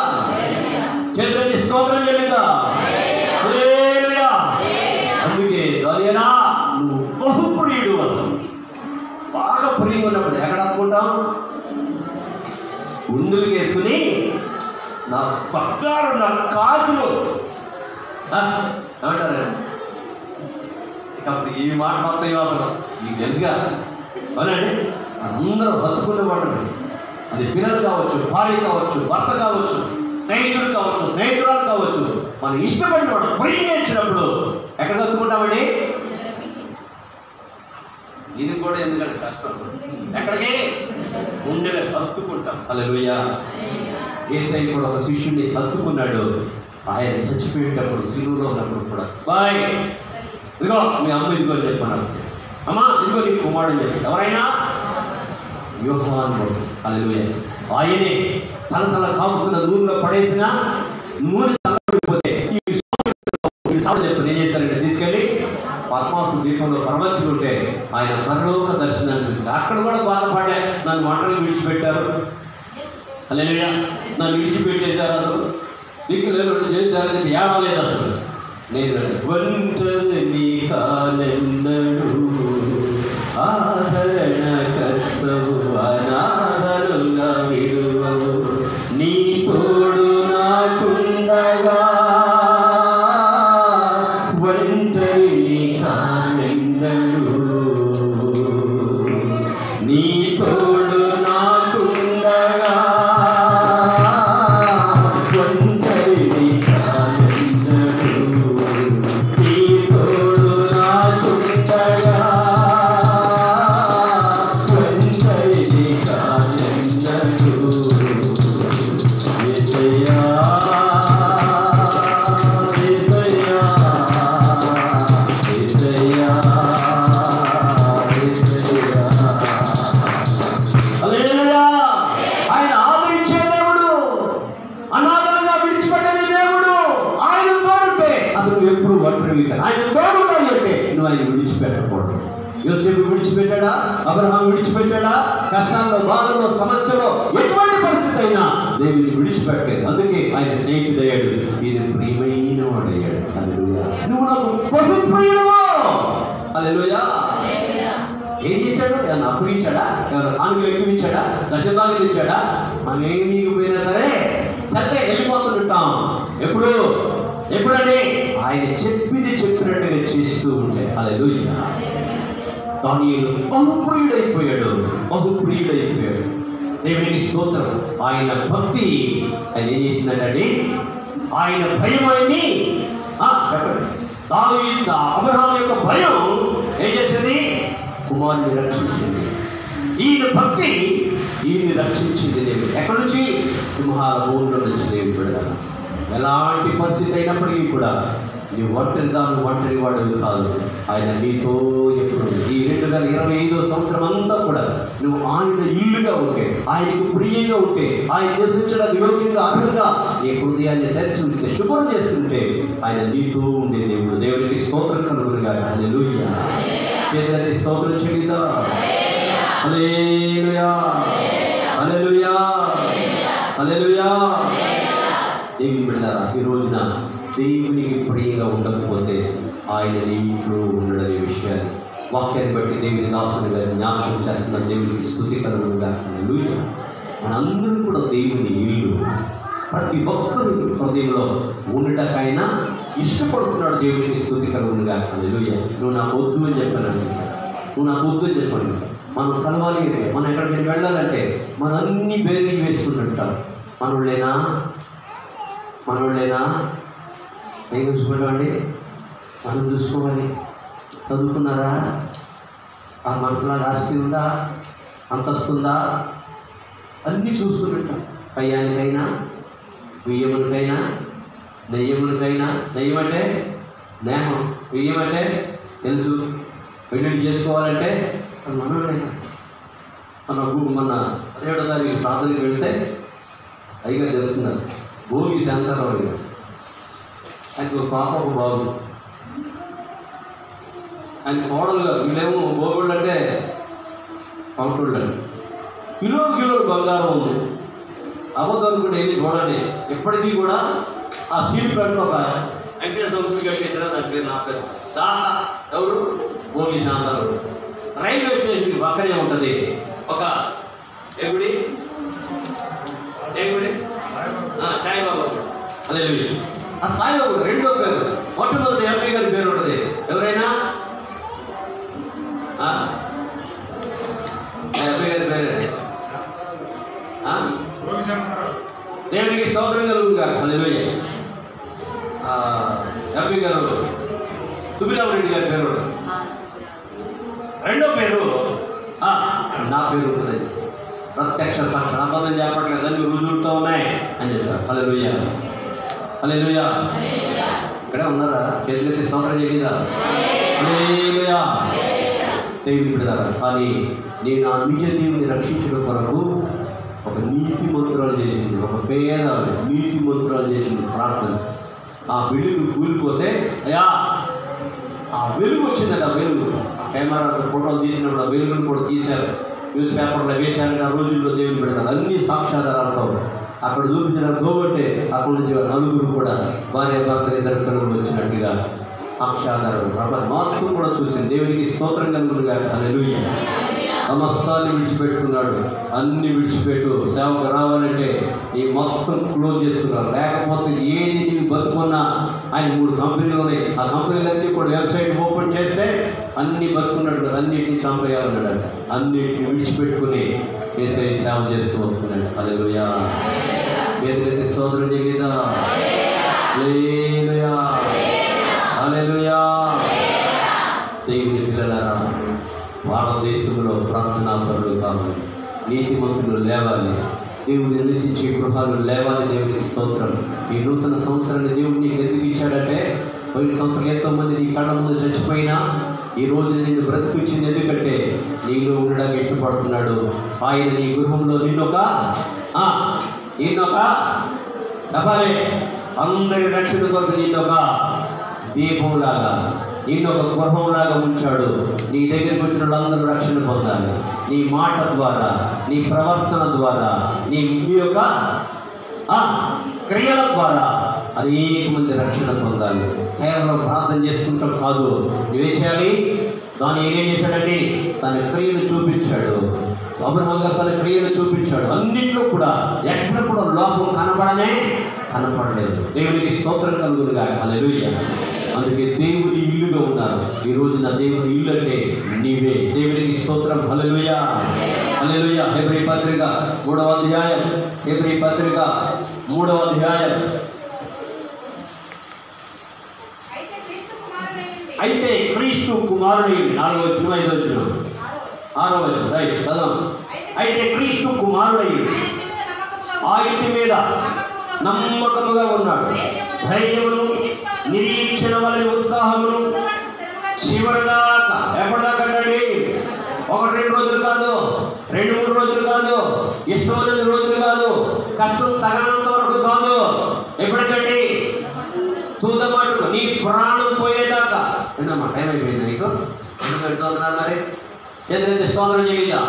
చేతులకి స్తోత్రం చెల్లిందా. హల్లెలూయా. అందుకే దానియేలా నువ్వు బహుప్రియుడు. అసలు బాగా ప్రియంగా ఉన్నప్పుడు ఎక్కడ అనుకుంటాం? గుండెలు వేసుకుని నా పక్కారు నా కాసులు ఏమంటారు ఇక ఈ మాట మొత్తం అసలు మీకు తెలుసుగా. అవునండి, అందరూ బతుకున్న వాళ్ళు, అది పిల్లలు కావచ్చు, భార్య కావచ్చు, భర్త కావచ్చు, స్నేహితుడు కావచ్చు, స్నేహితురాలు కావచ్చు, మనం ఇష్టపడిన వాడు ప్రియంగా ఇచ్చినప్పుడు ఎక్కడ కత్తుకుంటామండి? ఇది కూడా ఎందుకంటే కష్టం. ఎక్కడికి? గుండెలు హత్తుకుంటాం. హల్లెలూయా. యేసయ్య కూడా ఒక శిష్యుడిని హత్తుకున్నాడు. ఆయన చచ్చిపోయేటప్పుడు, సిలువలో ఉన్నప్పుడు కూడా, బాయ్ ఇదిగో మీ అమ్మ ఇదిగో అని చెప్పాను. అమ్మా ఇదిగో నీ కుమారుడు చెప్పి. ఎవరైనా? యోహాను. హల్లెలూయా. ఆయనే సలసల కాపుతున్న నూనెలో పడేసిన నూనె చల్లబడిపోతే ఈ సాగు చెప్పి నేను చేశానంటే తీసుకెళ్ళి పద్మాసు దీపంలో పరమశివుడు ఉంటే ఆయన పరలోక దర్శనాన్ని చూపించారు. అక్కడ కూడా బాధపడే నన్ను మంటలు విడిచిపెట్టారు. హల్లెలూయా. నన్ను విడిచిపెట్టేశారు. అసలు నీకు లేదు చేశారని ఏడవలేదు. అసలు నేను ఒంటరిని కానెన్నడు ఆదరణ కర్తవు అనాదరుగా విడువవు నీ తోడు నాకుండగా ఒంటరిని కానెన్నడు నీ తోడు నాకుండగా ఒంటరిని కానెన్నడు నీ తోడు నాకుండగా ఒంటరిని కానెన్నడు యేసయ్యా యేసయ్యా యేసయ్యా యేసయ్యా. హల్లెలూయా. ఆయన ఆదరించే దేవుడు, అనాథలుగా విడిచిపెట్టని దేవుడు. ఆయన తోడుంటే అసలు నువ్వు ఎప్పుడు ఒంటరివి కాదు. ఆయన తోడుండాలి అంటే నువ్వు ఆయన విడిచిపెట్టకూడదు. యోసేపు విడిచిపెట్టాడా? అబ్రహాం విడిచిపెట్టాడా? కష్టాల్లో, బాధల్లో, సమస్యలో ఎటువంటి పరిస్థితి అయినా దేవుని విడిచిపెట్టలేదు. అందుకే ఆయన స్నేహితుడయ్యాడు, ఈయన ప్రియమైన వాడయ్యాడు. హల్లెలూయా. నువ్వు నాకు బహుప్రియుడు. హల్లెలూయా. ఏం చేశాడు? ఏమన్నా అప్పగించాడా? ఏమన్నా కానుకలు ఎక్కువించాడా? దశభాగాలు ఇచ్చాడా? మనం ఏమి పోయినా సరే చెత్తే వెళ్ళిపోతుంటాం. ఎప్పుడండి ఆయన చెప్పింది చెప్పినట్టుగా చేస్తూ ఉంటే. హల్లెలూయా. దానియేలు బహుప్రియుడైపోయాడు. దేవునికి స్తోత్రం. ఆయన భక్తి ఆయన ఏం చేసిందండి? ఆయన భయం ఆయన్ని చెప్పండి. అబ్రహాం యొక్క భయం ఏం చేసింది? కుమారుని రక్షించింది. ఈయన భక్తి ఈయన్ని రక్షించింది. దేవుడు ఎక్కడి నుంచి? సింహాల ఊళ్ళో నుంచి దేవుడు విడుదల. ఎలాంటి పరిస్థితి అయినప్పటికీ కూడా నీ ఒంటరి వాడు కాదు. ఆయన నీతో ఎప్పుడు ఈ 2025 సంవత్సరం అంతా కూడా నువ్వు ఆయన ఇల్లుగా ఉంటే, ఆయనకు ప్రియంగా ఉంటే, ఆయన నివసించడానికి యోగ్యంగా అర్హంగా నీ హృదయాన్ని తెరిచి ఉంటే, శుభ్రం చేసుకుంటే ఆయన నీతో ఉండే దేవుడు. దేవునికి స్తోత్రం కలుగునుగా. హల్లెలూయా. చేతులకి స్తోత్రం చెల్లిదా. హల్లెలూయా. హల్లెలూయా. హల్లెలూయా. దేవుని బిడ్డలారా, ఈ రోజున దేవునికి ప్రియంగా ఉండకపోతే ఆయన నీ ఇంట్లో ఉండడనే విషయాన్ని వాక్యాన్ని బట్టి దేవుని దాసునిగా జ్ఞాపకం చేస్తున్న దేవునికి స్తుతి కలుగునుగా. హల్లెలూయా. మనందరూ కూడా దేవుని ఇల్లు. ప్రతి ఒక్కరు హృదయంలో ఉండటాకైనా ఇష్టపడుతున్నాడు. దేవునికి స్తుతి కలుగునుగా. హల్లెలూయా. నువ్వు నాకు వద్దు అని చెప్పాను. మనం కలవాలి అంటే, మనం ఎక్కడికి వెళ్ళాలంటే మనం అన్ని బేరీలు వేసుకుంటుంటాం. మనోళ్ళేనా ఏం చూసుకోండి? మనం చూసుకోవాలి. చదువుకున్నారా? ఆ మనకులాగా ఆస్తి ఉందా, అంతస్తుందా, అన్నీ చూసుకుంటుంటాం. కయ్యానికైనా, బియ్యమునికైనా, నెయ్యమునికైనా. నెయ్యం అంటే నేహం, బియ్యం అంటే తెలుసు. పెళ్ళిళ్ళు చేసుకోవాలంటే మనోళ్ళైనా మన 17వ తారీఖు ప్రార్థనకి వెళ్తే అయిగా జరుగుతున్నారు. భోగి శాంతారావు గారు, ఆయనకు ఒక పాప ఒక బాబు. ఆయన కోడలుగా వీళ్ళేమో గోగుళ్ళు అంటే కౌంటోళ్ళు అండి. కిలోలు బంగారం ఉంది. అబద్ధాలు కూడా ఏమి చూడండి, ఎప్పటికీ కూడా ఆ స్టీల్ ప్లాంట్లో ఒక వెంకటేశ్వర సంస్థ కట్టించిన దాని పేరు నా పేరు దాత ఎవరు భోగి శాంతారావు. రైల్వే స్టేషన్ పక్కనే ఉంటుంది ఒక గుడి సాయిబాబా. అదే ఆ సాయిబాబు రెండో పేరు, మొట్టమొదటి ఎంపీ గారి పేరు ఉంటుంది. ఎవరైనా ఎంపీ గారి పేరు దేవునికి స్తోత్రం కలుగుగా. హల్లెలూయా. ఎంపీ గారు సుబ్బిరామరెడ్డి గారి పేరు ఉంటుంది. రెండో పేరు నా పేరు ఉంటుంది. ప్రత్యక్ష సాక్షి అబద్ధం చెప్పట్లేదు, అన్ని రుజువులతో ఉన్నాయి అని చెప్తారు. హల్లెలూయా, హల్లెలూయా. ఇక్కడే ఉన్నారా? చేతులకి స్తోత్రం చేయలేదా? హల్లెలూయా. దేవుని పెడతారా? కానీ నేను ఆ నిజ దేవుని రక్షించడం కొరకు ఒక నీతి మంత్రాలు చేసింది, ఒక పేద నీతి మంత్రాలు చేసింది ప్రార్థన. ఆ వెలుగు కూలిపోతే అయ్యా ఆ వెలుగు వచ్చిందండి. ఆ వెలుగు కెమెరా ఫోటోలు తీసినప్పుడు ఆ వెలుగును కూడా తీశారు, న్యూస్ పేపర్లో వేశారంటే ఆ రోజుల్లో దేవుని పెడతారు. అన్ని సాక్ష్యాధారాలతో అక్కడ చూపించిన గోబట్టే అక్కడి నుంచి నలుగురు కూడా భార్య భర్తలు ఇద్దరు పిల్లలు వచ్చినట్టుగా సాక్ష్యాధారాలు మాత్రం కూడా చూసింది. దేవునికి స్తోత్రం కలుగునుగా. హల్లెలూయా. సమస్తాన్ని విడిచిపెట్టుకున్నాడు. అన్ని విడిచిపెట్టు, సేవకు రావాలంటే ఈ మొత్తం క్లోజ్ చేసుకున్నారు. లేకపోతే ఏది నీవు బతుకున్నా ఆయన 3 కంపెనీలు ఉన్నాయి. ఆ కంపెనీలన్నీ కూడా వెబ్సైట్ ఓపెన్ చేస్తే అన్నీ బతుకున్నాడు కదా, అన్నిటిని చంపేయాలన్నాడంట. అన్నిటిని విడిచిపెట్టుకుని చేసే సేవ చేస్తూ వస్తున్నాడు. హల్లెలూయా. ఏదైతే స్తోత్రం చేయలేదా? హల్లెలూయా, హల్లెలూయా. దేవుని పిల్లలారా, భారతదేశంలో ప్రార్థనాపరులు కావాలి, నీతిమంతులు లేవాలి, దేవుని నివసించే గృహాలు లేవాలి. దేవునికి స్తోత్రం. ఈ నూతన సంవత్సరాన్ని దేవుడు నీకు ఎందుకు ఇచ్చాడంటే, పోయిన సంవత్సరం ఎంతోమంది నీ కళ్ళ ముందు చచ్చిపోయినా ఈ రోజు నిన్ను బ్రతికించింది ఎందుకంటే నీలో ఉండడానికి ఇష్టపడుతున్నాడు. ఆయన నీ గృహంలో నిన్నొక తపాలే అందరి రక్షణ కొరకు నిన్నొక దీపంలాగా, నిన్నొక గృహంలాగా ఉంచాడు. నీ దగ్గరికి వచ్చిన వాళ్ళందరూ రక్షణ పొందాలి. నీ మాట ద్వారా, నీ ప్రవర్తన ద్వారా, నీ యొక్క క్రియల ద్వారా అనేక మంది రక్షణ పొందాలి. కేవలం ప్రార్థన చేసుకుంటాం కాదు, నువ్వే చేయాలి. దాన్ని ఏం చేశాడండి? తన క్రియను చూపించాడు. అబ్రహాం గారు తన క్రియను చూపించాడు. అన్నింటిలో కూడా ఎక్కడ కూడా లోపం కనపడలేదు. దేవునికి స్తోత్రం కలుగునుగా. హల్లెలూయా. అందుకే దేవుని ఇల్లుగా ఉన్నారు. ఈ రోజున దేవుని ఇల్లు అంటే నీవే. దేవునికి స్తోత్రం. హల్లెలూయా, హల్లెలూయా. హెబ్రీ పత్రిక 3వ అధ్యాయం, హెబ్రీ పత్రిక 3వ అధ్యాయం. అయితే క్రీస్తు కుమారుని 4వ వచనం 5వ వచనం 6వ వచనం రైట్ చదవం. అయితే క్రీస్తు కుమారుడు ఆ ఇంటి మీద నమ్మకముగా ఉన్నాడు. ధైర్యమును నిరీక్షణ వలన ఉత్సాహమును చివరిదాకా. ఎప్పటిదాకా అండి? 1-2 రోజులు కాదు, 2-3 రోజులు కాదు, ఇష్టమైన రోజులు కాదు, కష్టం తగనంత వరకు కాదు. ఎప్పటికండి? తూదమాటు నీ ప్రాణం పోయేదాకా. ఏందమ్మా టైం అయిపోయింది నీకు? ఎందుకు పెడుతున్నారు మరి? ఏదైతే స్తోత్రం చేయలేదా?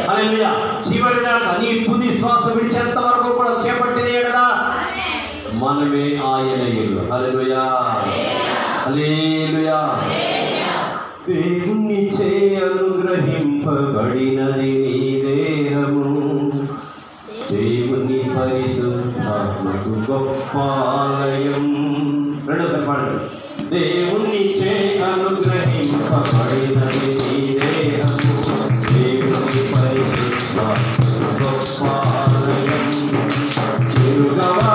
హల్లెలూయా. చివరిదాకా నీ తుది శ్వాస విడిచేంత వరకు కూడా చేపట్టిన కదా మనమే ఆయన ఇల్లు. హల్లెలూయా, హల్లెలూయా. దేవుని చే అనుగ్రహింపబడినది నీ దేహము, దేవుని పరిశుద్ధాత్మకు గొప్పాలయం. రెండోసారి పాడండి. దేవుని చే అనుగ్రహింపబడినది నీ దేహము, దేవుని పరిశుద్ధాత్మకు గొప్పాలయం. తిరుగవా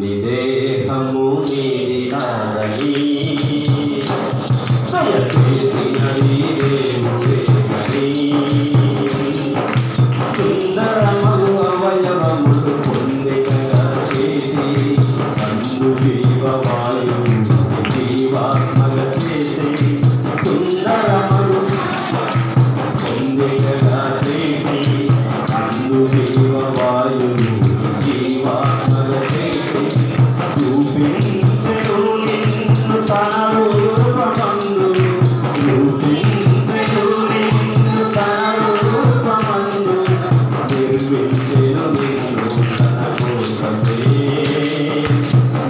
నీ దేహము నీది కాదని దయచేసినది దేవుడేనని సుందరమగు అవయవములు పొందికగా చేసి అందు జీవవాయువు జీవాత్మగా చేసి సుందరమగు పొందికగా చేసి అందు జీవవాయువు జీవాత్మగా చేసి చూపించెను నిన్ను తన రూపమందు చూపించెను నిన్ను తన రూపమందు నిర్మించెను నిన్ను తన కోసమే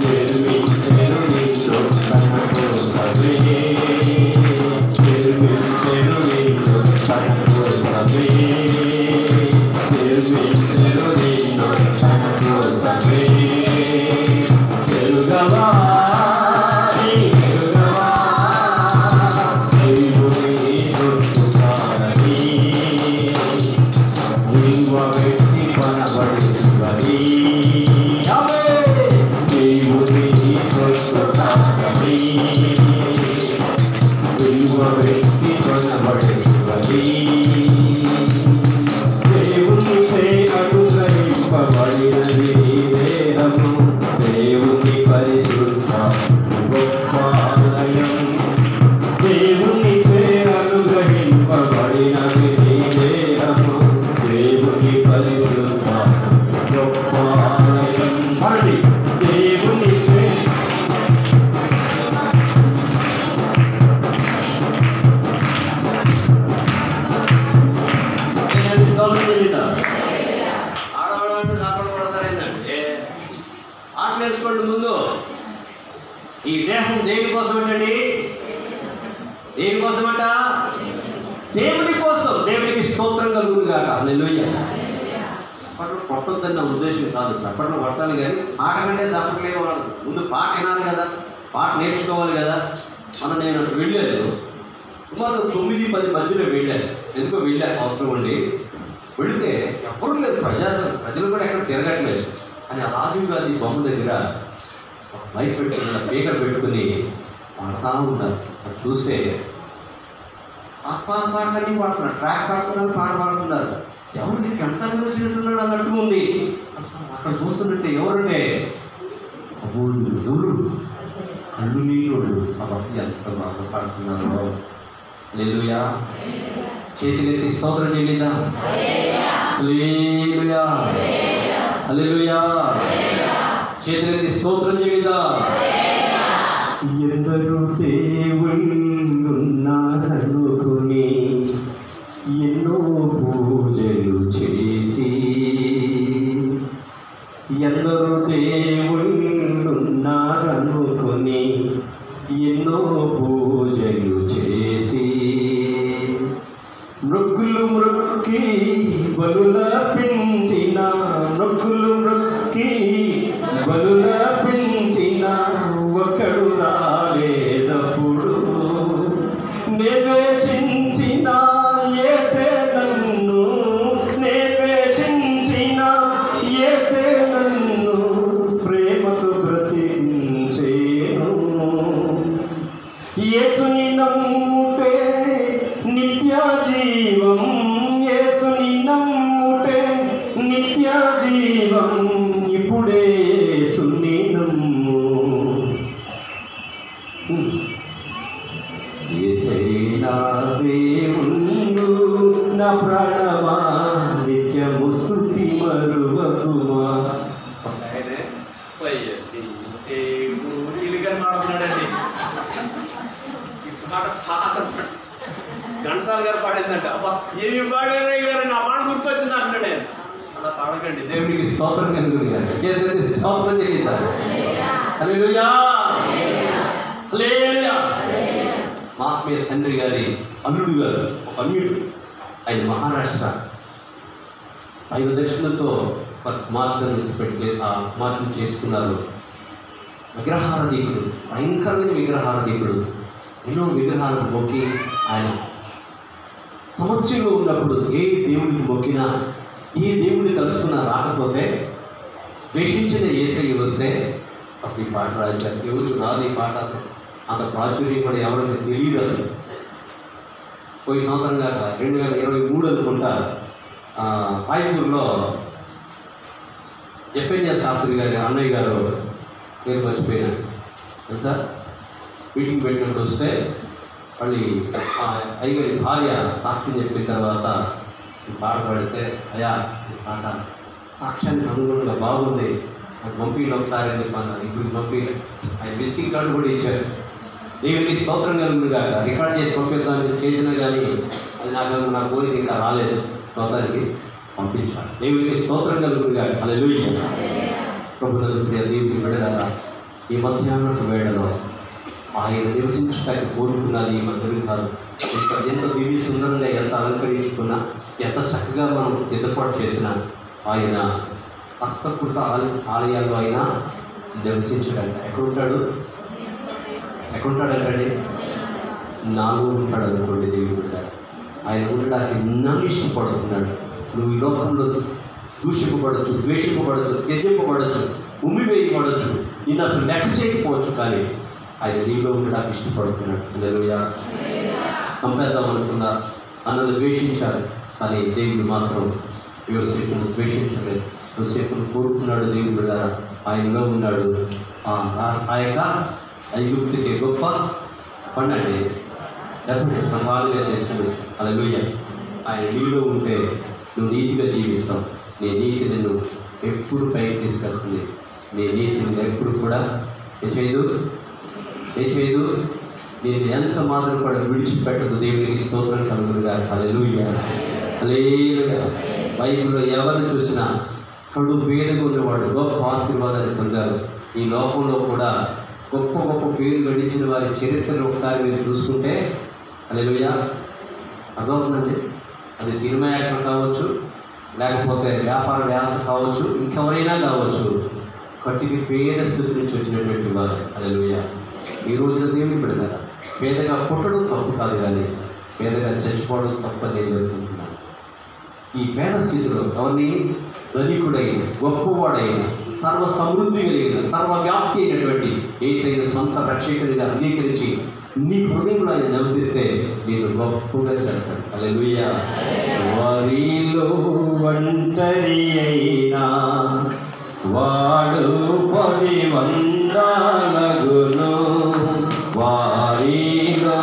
నిర్మించెను నిన్ను తన కోసమే నిర్మించెను నిన్ను తన కోసమే నిర్మించెను నిన్ను తన కోసమే తెలుగవా దేవుని సొత్తుకారని వ్యక్తి పనబడుతుంది దేవుని సొత్తుకారని వ్యక్తి పనబడుతుంది దేవుని అనుగ్రహింపబడినది దేహము దేవుని పరిశుద్ధ గొప్పాలయం దేవుని అనుగ్రహింపబడినది దేహము దేవుని పరిశుద్ధ గొప్పాలయం దేవుని ఆడవాళ్ళంటే సాపలు కొడతారేందంటే ఆట నేర్చుకోండి ముందు. ఈ దేహం దేనికోసం అంటండి? దేనికోసం అంట? దేవుని కోసం. దేవునికి స్తోత్రం కలుగును గాక. హల్లెలూయా. చప్పట్లు కొట్టొద్దన్న ఉద్దేశం కాదు, చప్పట్లు కొట్టాలి కానీ పాట కంటే చప్పట్లే వాళ్ళు ముందు పాట వినాలి కదా, పాట నేర్చుకోవాలి కదా. నేను వెళ్ళాను సుమారు 9-10 మధ్యలో వెళ్ళాను. ఎందుకో వెళ్ళాను అవసరం ఉండి. వెళితే ఎవరు లేదు, ప్రజలు కూడా ఎక్కడ తిరగట్లేదు. అని ఆ రాజీవ్ గాంధీ బొమ్మ దగ్గర మైక్ పెట్టుకుని స్పీకర్ పెట్టుకుని పాడుతూ ఉన్నారు. అది చూస్తే పాటలన్నీ పాడుతున్నారు, ట్రాక్ పాడుతున్నారు, పాట పాడుతున్నారు. ఎవరు నీకు కనసాగా వచ్చినట్టున్నాడు అన్నట్టు ఉంది. అక్కడ చూస్తుంటే ఎవరంటే ఎవరు కళ్ళు నీళ్ళు అబ్బా ఎంత బాగా పాడుతున్నారు. హల్లెలూయా. చేతులెత్తి స్తోత్రం చెల్లిదా. హల్లెలూయా హల్లెలూయా. చేతులెత్తి స్తోత్రం చెల్లిదా. ఎందరూ దేవుళ్ళున్నారనుకుని ఎన్నో పూజలు చేసి ఎందరూ దేవుళ్ళున్నారనుకుని ఎన్నో పూజలు చేసి మృక్కులు మృక్కి బలులర్పించిన నొక్కులు మృక్కి బలులర్పించిన ఒకడు రాలేదప్పుడు నిర్వేషించిన యేసే నన్ను నిర్వేషించిన యేసే నన్ను ప్రేమతో బ్రతికించేను. యేసుని నమ్ముతే నిత్య జీవం, యేసుని నమ్ముటే నిత్య జీవం. ఇప్పుడే యేసుని నమ్ము. యేసయ్యా దేవుండు నా ప్రాణమా నిత్యము స్తుతి మరువకుమా. చిలికని మాడుతున్నాడండి. పాట ఘంటసాల గారు పాడిందంట. అబ్బా ఏమి పాడారే గారు, నా మాట గుర్తొచ్చింది అంటాడు. అలా పాడకండి. దేవునికి స్తోత్రం కలుగుతుంది గారు. స్తోత్రం చెల్లిద్దాం. హల్లెలూయా హల్లెలూయా. మా ఆత్మీయ తండ్రి గారి అల్లుడు గారు ఒక అన్యుడు. ఆయన మహారాష్ట్ర దైవ దర్శనంతో ఒక కుమార్తెను విడిచిపెట్టి ఆ కుమార్తెను చేసుకున్నారు. విగ్రహారధీకుడు, భయంకరమైన విగ్రహారధీకుడు. ఎన్నో విగ్రహాలను మొక్కి ఆయన సమస్యలో ఉన్నప్పుడు ఏ దేవుడికి మొక్కినా, ఏ దేవుడిని తలుసుకున్నా రాకపోతే ద్వేషించిన యేసయ్య వస్తే అప్పుడు ఈ పాట రాశారు. ఎవరు రాదు ఈ పాట, అసలు అంత ప్రాచుర్యం కూడా ఎవరికి తెలియదు. అసలు పోయిన సంవత్సరం కాక 2023 అనుకుంటా రాయపూర్లో ఎఫ్ఎన్ఎస్ శాస్త్రి గారి అన్నయ్య గారు పేరు మర్చిపోయినారు తెలుసా. మీటింగ్ పెట్టినప్పుడు వస్తే మళ్ళీ అయ్యగారి భార్య సాక్ష్యం చెప్పిన తర్వాత ఈ పాట పాడితే, అయ్యా ఈ పాట సాక్ష్యానికి అనుగుణంగా బాగుంది, నాకు పంపిలో ఒకసారి అని చెప్పాను. ఇప్పుడు పంపి ఆయన విజిటింగ్ కార్డు కూడా ఇచ్చారు. దేవునికి స్తోత్రం కలుగునుగా. రికార్డ్ చేసి పంపిద్దామని చేసినా కానీ అది నా కోరిక ఇంకా రాలేదు. స్తోత్రానికి పంపించాలి. దేవునికి స్తోత్రం కలుగునుగా. హల్లెలూయా. ప్రభువునందు ప్రియ దేవుని బిడ్డలారా, ఈ మధ్యాహ్నం వేళలో ఆయన నివసించడానికి కోరుకున్నది ఈ మధ్యలో కాదు. ఎంత దివ్య సుందరంగా ఎంత అలంకరించుకున్నా, ఎంత చక్కగా మనం ఏర్పాటు చేసినా ఆయన హస్తకృత ఆలయాల్లో అయినా నివసించడానికి ఎక్కడుంటాడంటే నాలో ఉంటాడు అనుకోండి. దేవుడు ఉంటాడు. ఆయన ఉండడానికి నన్ను ఇష్టపడుతున్నాడు. నువ్వు ఈ లోకంలో దూషింపబడచ్చు, ద్వేషింపబడచ్చు, త్యజింపబడచ్చు, ఉమ్మివేయబడచ్చు, నిన్ను అసలు లెక్క చేయకపోవచ్చు, కానీ ఆయన నీలో ఉండడానికి ఇష్టపడుతున్నాడు. హల్లెలూయా. చంపేద్దాం అనుకున్నా, అన్నది ద్వేషించాడు, కానీ దేవుడు మాత్రం యోసేపును ద్వేషించలేదు. యోసేపును కోరుకున్నాడు. దేవుడు కూడా ఆయనలో ఉన్నాడు. ఆ యొక్క ఐగుప్తుకి గొప్ప పండండి డబ్బుని సవాలుగా చేసుకుని. హల్లెలూయా. ఆయన నీలో ఉంటే నువ్వు నీతిగా జీవిస్తావు. నీ నీతి నిన్ను ఎప్పుడు పైకి తీసుకెళ్తుంది. నీ నీతి నిన్ను ఎప్పుడు కూడా ఏ చేయదు నేను ఎంత మాత్రం కూడా విడిచిపెట్టదు. దేవునికి స్తోత్రం కలుగునుగా. హల్లెలూయా. హల్లెలూయా. బైబిల్లో ఎవరిని చూసినా కడు పేరుగా ఉన్నవాడు గొప్ప ఆశీర్వాదాన్ని పొందారు. ఈ లోకంలో కూడా గొప్ప గొప్ప పేరు గడించిన వారి చరిత్రను ఒకసారి మీరు చూసుకుంటే, హల్లెలూయా, అర్థమవుతుందండి. అది సినిమా యాక్టర్ కావచ్చు, లేకపోతే వ్యాపారవేత్త కావచ్చు, ఇంకెవరైనా కావచ్చు, కట్టికి పేద స్థితి నుంచి వచ్చినటువంటి వారు. హల్లెలూయా. ఈ రోజున దేవుని పెడతారా, పేదగా పుట్టడం తప్పు కాదు, కానీ పేదగా చచ్చిపోవడం తప్పని నేను అనుకుంటున్నాను. ఈ పేద స్థితిలో ఎవరిని ధనికుడైన, గొప్పవాడైన, సర్వ సమృద్ధి కలిగిన, సర్వవ్యాప్తి అయినటువంటి యేసయ్యను సొంత రక్షకునిగా అంగీకరించి నీ హృదయంలో ఆయన నివసిస్తే నేను గొప్పగా చేస్తాను. హల్లెలూయా. వారిలో ఒంటరి అయినా వాడు 10 వందలగును. వారిలో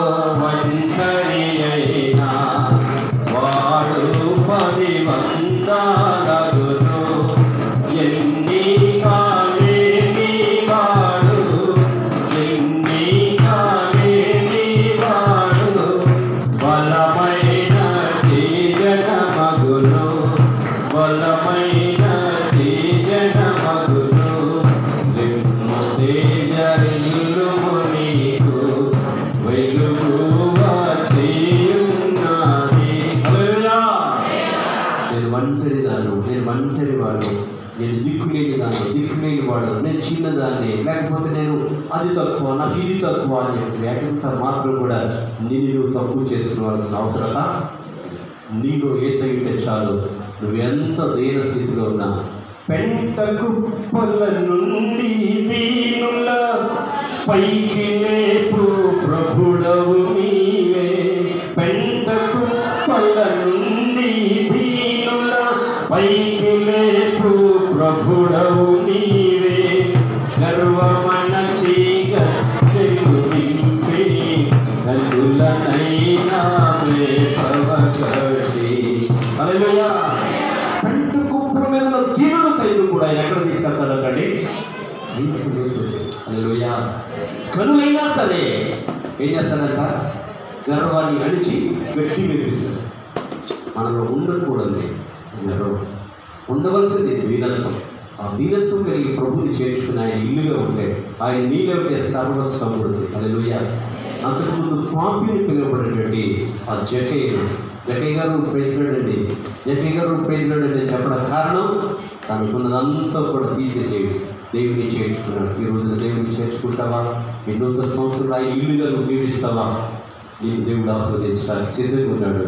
ఒంటరి అయినా వాడు 10 వందలగును. ఎన్ని కాలేని వాడు, ఎన్ని కాలేని వాడు, బలమైన తీజనమగును, బలమైన తీజనమగును. లిమ్ము తేజరిల్లుము నీకు వెలుగు వచ్చున్నది. హల్లెలూయా. నేను ఒంటరి వాడు, నేను దిక్కులేని వాడు, నేను చిన్నదాన్ని, లేకపోతే నేను అది తక్కువ, నాకు ఇది తక్కువ అని చెప్పి ఎంత మాత్రం కూడా నిన్ను తక్కువ చేసుకోవాల్సిన అవసరత నీలో యేసయ్య చాలు. నువ్వు ఎంత దీన స్థితిలో ఉన్నా, పెంట కుప్పల నుండి దీనుల పైకి లేపు ప్రభుడవు నీవే. పెంట కుప్పల నుండి దీనుల పైకి లేపు ప్రభుడవు నీవే. గర్వమణచి గట్టి గల్లులనైనా ప్రేమవగడి. హల్లెలూయా. పెంట కుప్పల మీద దీనుల సైతం కూడా ఎక్కడ తీసుకెళ్తాడండి? హల్లెలూయా. కనులైనా సరే ఏం చేస్తాడంట? గర్వాన్ని అణిచి గట్టి వినిపిస్తాడు. మనలో ఉండకూడదు గర్వం, ఉండవలసింది దీనత్వం. ఆ దీనత్వం కలిగి ప్రభువుని చేర్చుకుని ఆయన ఇల్లుగా ఉంటే, ఆయన నీలో ఉంటే సర్వసమృద్ధి. హల్లెలూయా. అంతకుముందు పాపిని పిలువబడినటువంటి ఆ జక్కయ్య గారు ప్రైజ్లాడండి, జక్కయ్య గారు ప్రైజ్లాడండి అని చెప్పడం కారణం తనకున్నదంతా కూడా తీసేసేవి దేవుని చేర్చుకున్నాడు. ఈ రోజున దేవుని చేర్చుకుంటావా? ఈ నూతన సంవత్సరంలో ఆయన ఇల్లుగా నువ్వు జీవిస్తావా? నేను దేవుడు ఆస్వాదించడానికి సిద్ధంగా ఉన్నాడు.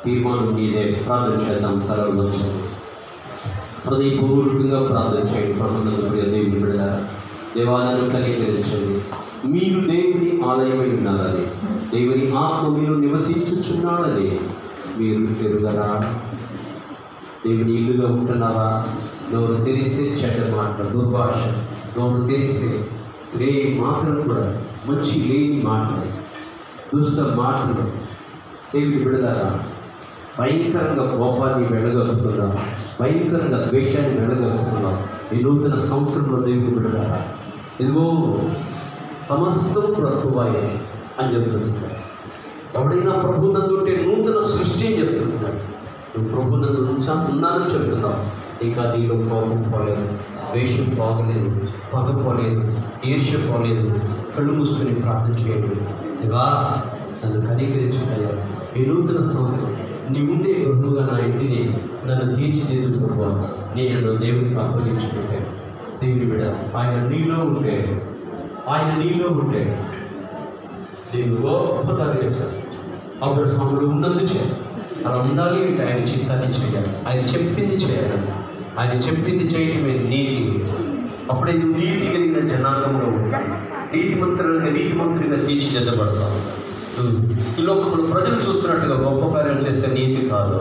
తీర్మానం నీదే. ప్రార్థన చేద్దాం. తలలు వచ్చాను. హృదయపూర్వకంగా ప్రార్థన చేయండి. ప్రభుత్వ ప్రియ దేవుని బిడ్డ దేవాలయం అంగీకరించండి. మీరు దేవుని ఆలయమై ఉన్నారని, దేవుని ఆత్మ మీరు నివసించుచున్నాడని మీరు ఎరుగరా? దేవుని ఇల్లుగా ఉంటున్నావా? నోరు తెరిస్తే చెడ్డ మాటలు, దుర్భాష, నోరు తెరిస్తే స్త్రీ మాటలు కూడా మంచి లేని మాటలు, దుష్ట మాటలు. దేవుని బిడ్డలారా, భయంకరంగా కోపాన్ని వెళ్ళగలుగుతున్నాం, భయంకరంగా ద్వేషాన్ని వెళ్ళగలుగుతున్నాం. ఈ నూతన సంవత్సరంలో దేవుని బిడ్డలారా, ఇదిగో సమస్తం ప్రభువాయే అని చెప్తున్నాడు. ఎవడైనా ప్రభు నందుంటే నూతన సృష్టి అని చెప్తున్నాడు. నువ్వు ప్రభు నందు ఉన్నానని చెప్తున్నావు. ఇంకా నీలో కోపం పోలేదు, ద్వేషం పోగలేదు, పగ పోలేదు, ఈర్ష్య పోలేదు. కళ్ళు మూసుకొని ప్రార్థన చేయండి. ఇవా నన్ను కనికరించుతాయా? ఈ నూతన సంవత్సరం నీ ముందే గృహముగా నా ఇంటిని నన్ను తీర్చిదిద్దు ప్రభు. నేను దేవుడికి అప్పగించుకుంటాను. దేవుని బిడ్డ ఆయన నీలో ఉంటే దేవుడు గొప్పతనం చేశారు. అబ్రహాముడు ఉన్నది చేయాలి. అలా ఉండాలి అంటే ఆయన చిత్తాన్ని చేయాలి, ఆయన చెప్పింది చేయాలి. ఆయన చెప్పింది చేయటమే నీతి. అప్పుడే నువ్వు నీతి కలిగిన జనాంగంలో ఉంటాయి. నీతిమంతుడిగా తీర్చిదిద్దబడతావు. ఈ లోకంలో ప్రజలు చూస్తున్నట్టుగా గొప్ప కార్యాలు చేస్తే నీతి కాదు.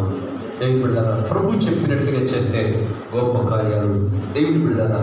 దేవుని బిడ్డలారా, ప్రభు చెప్పినట్టుగా చేస్తే గొప్ప కార్యాలు. దేవుని బిడ్డలారా,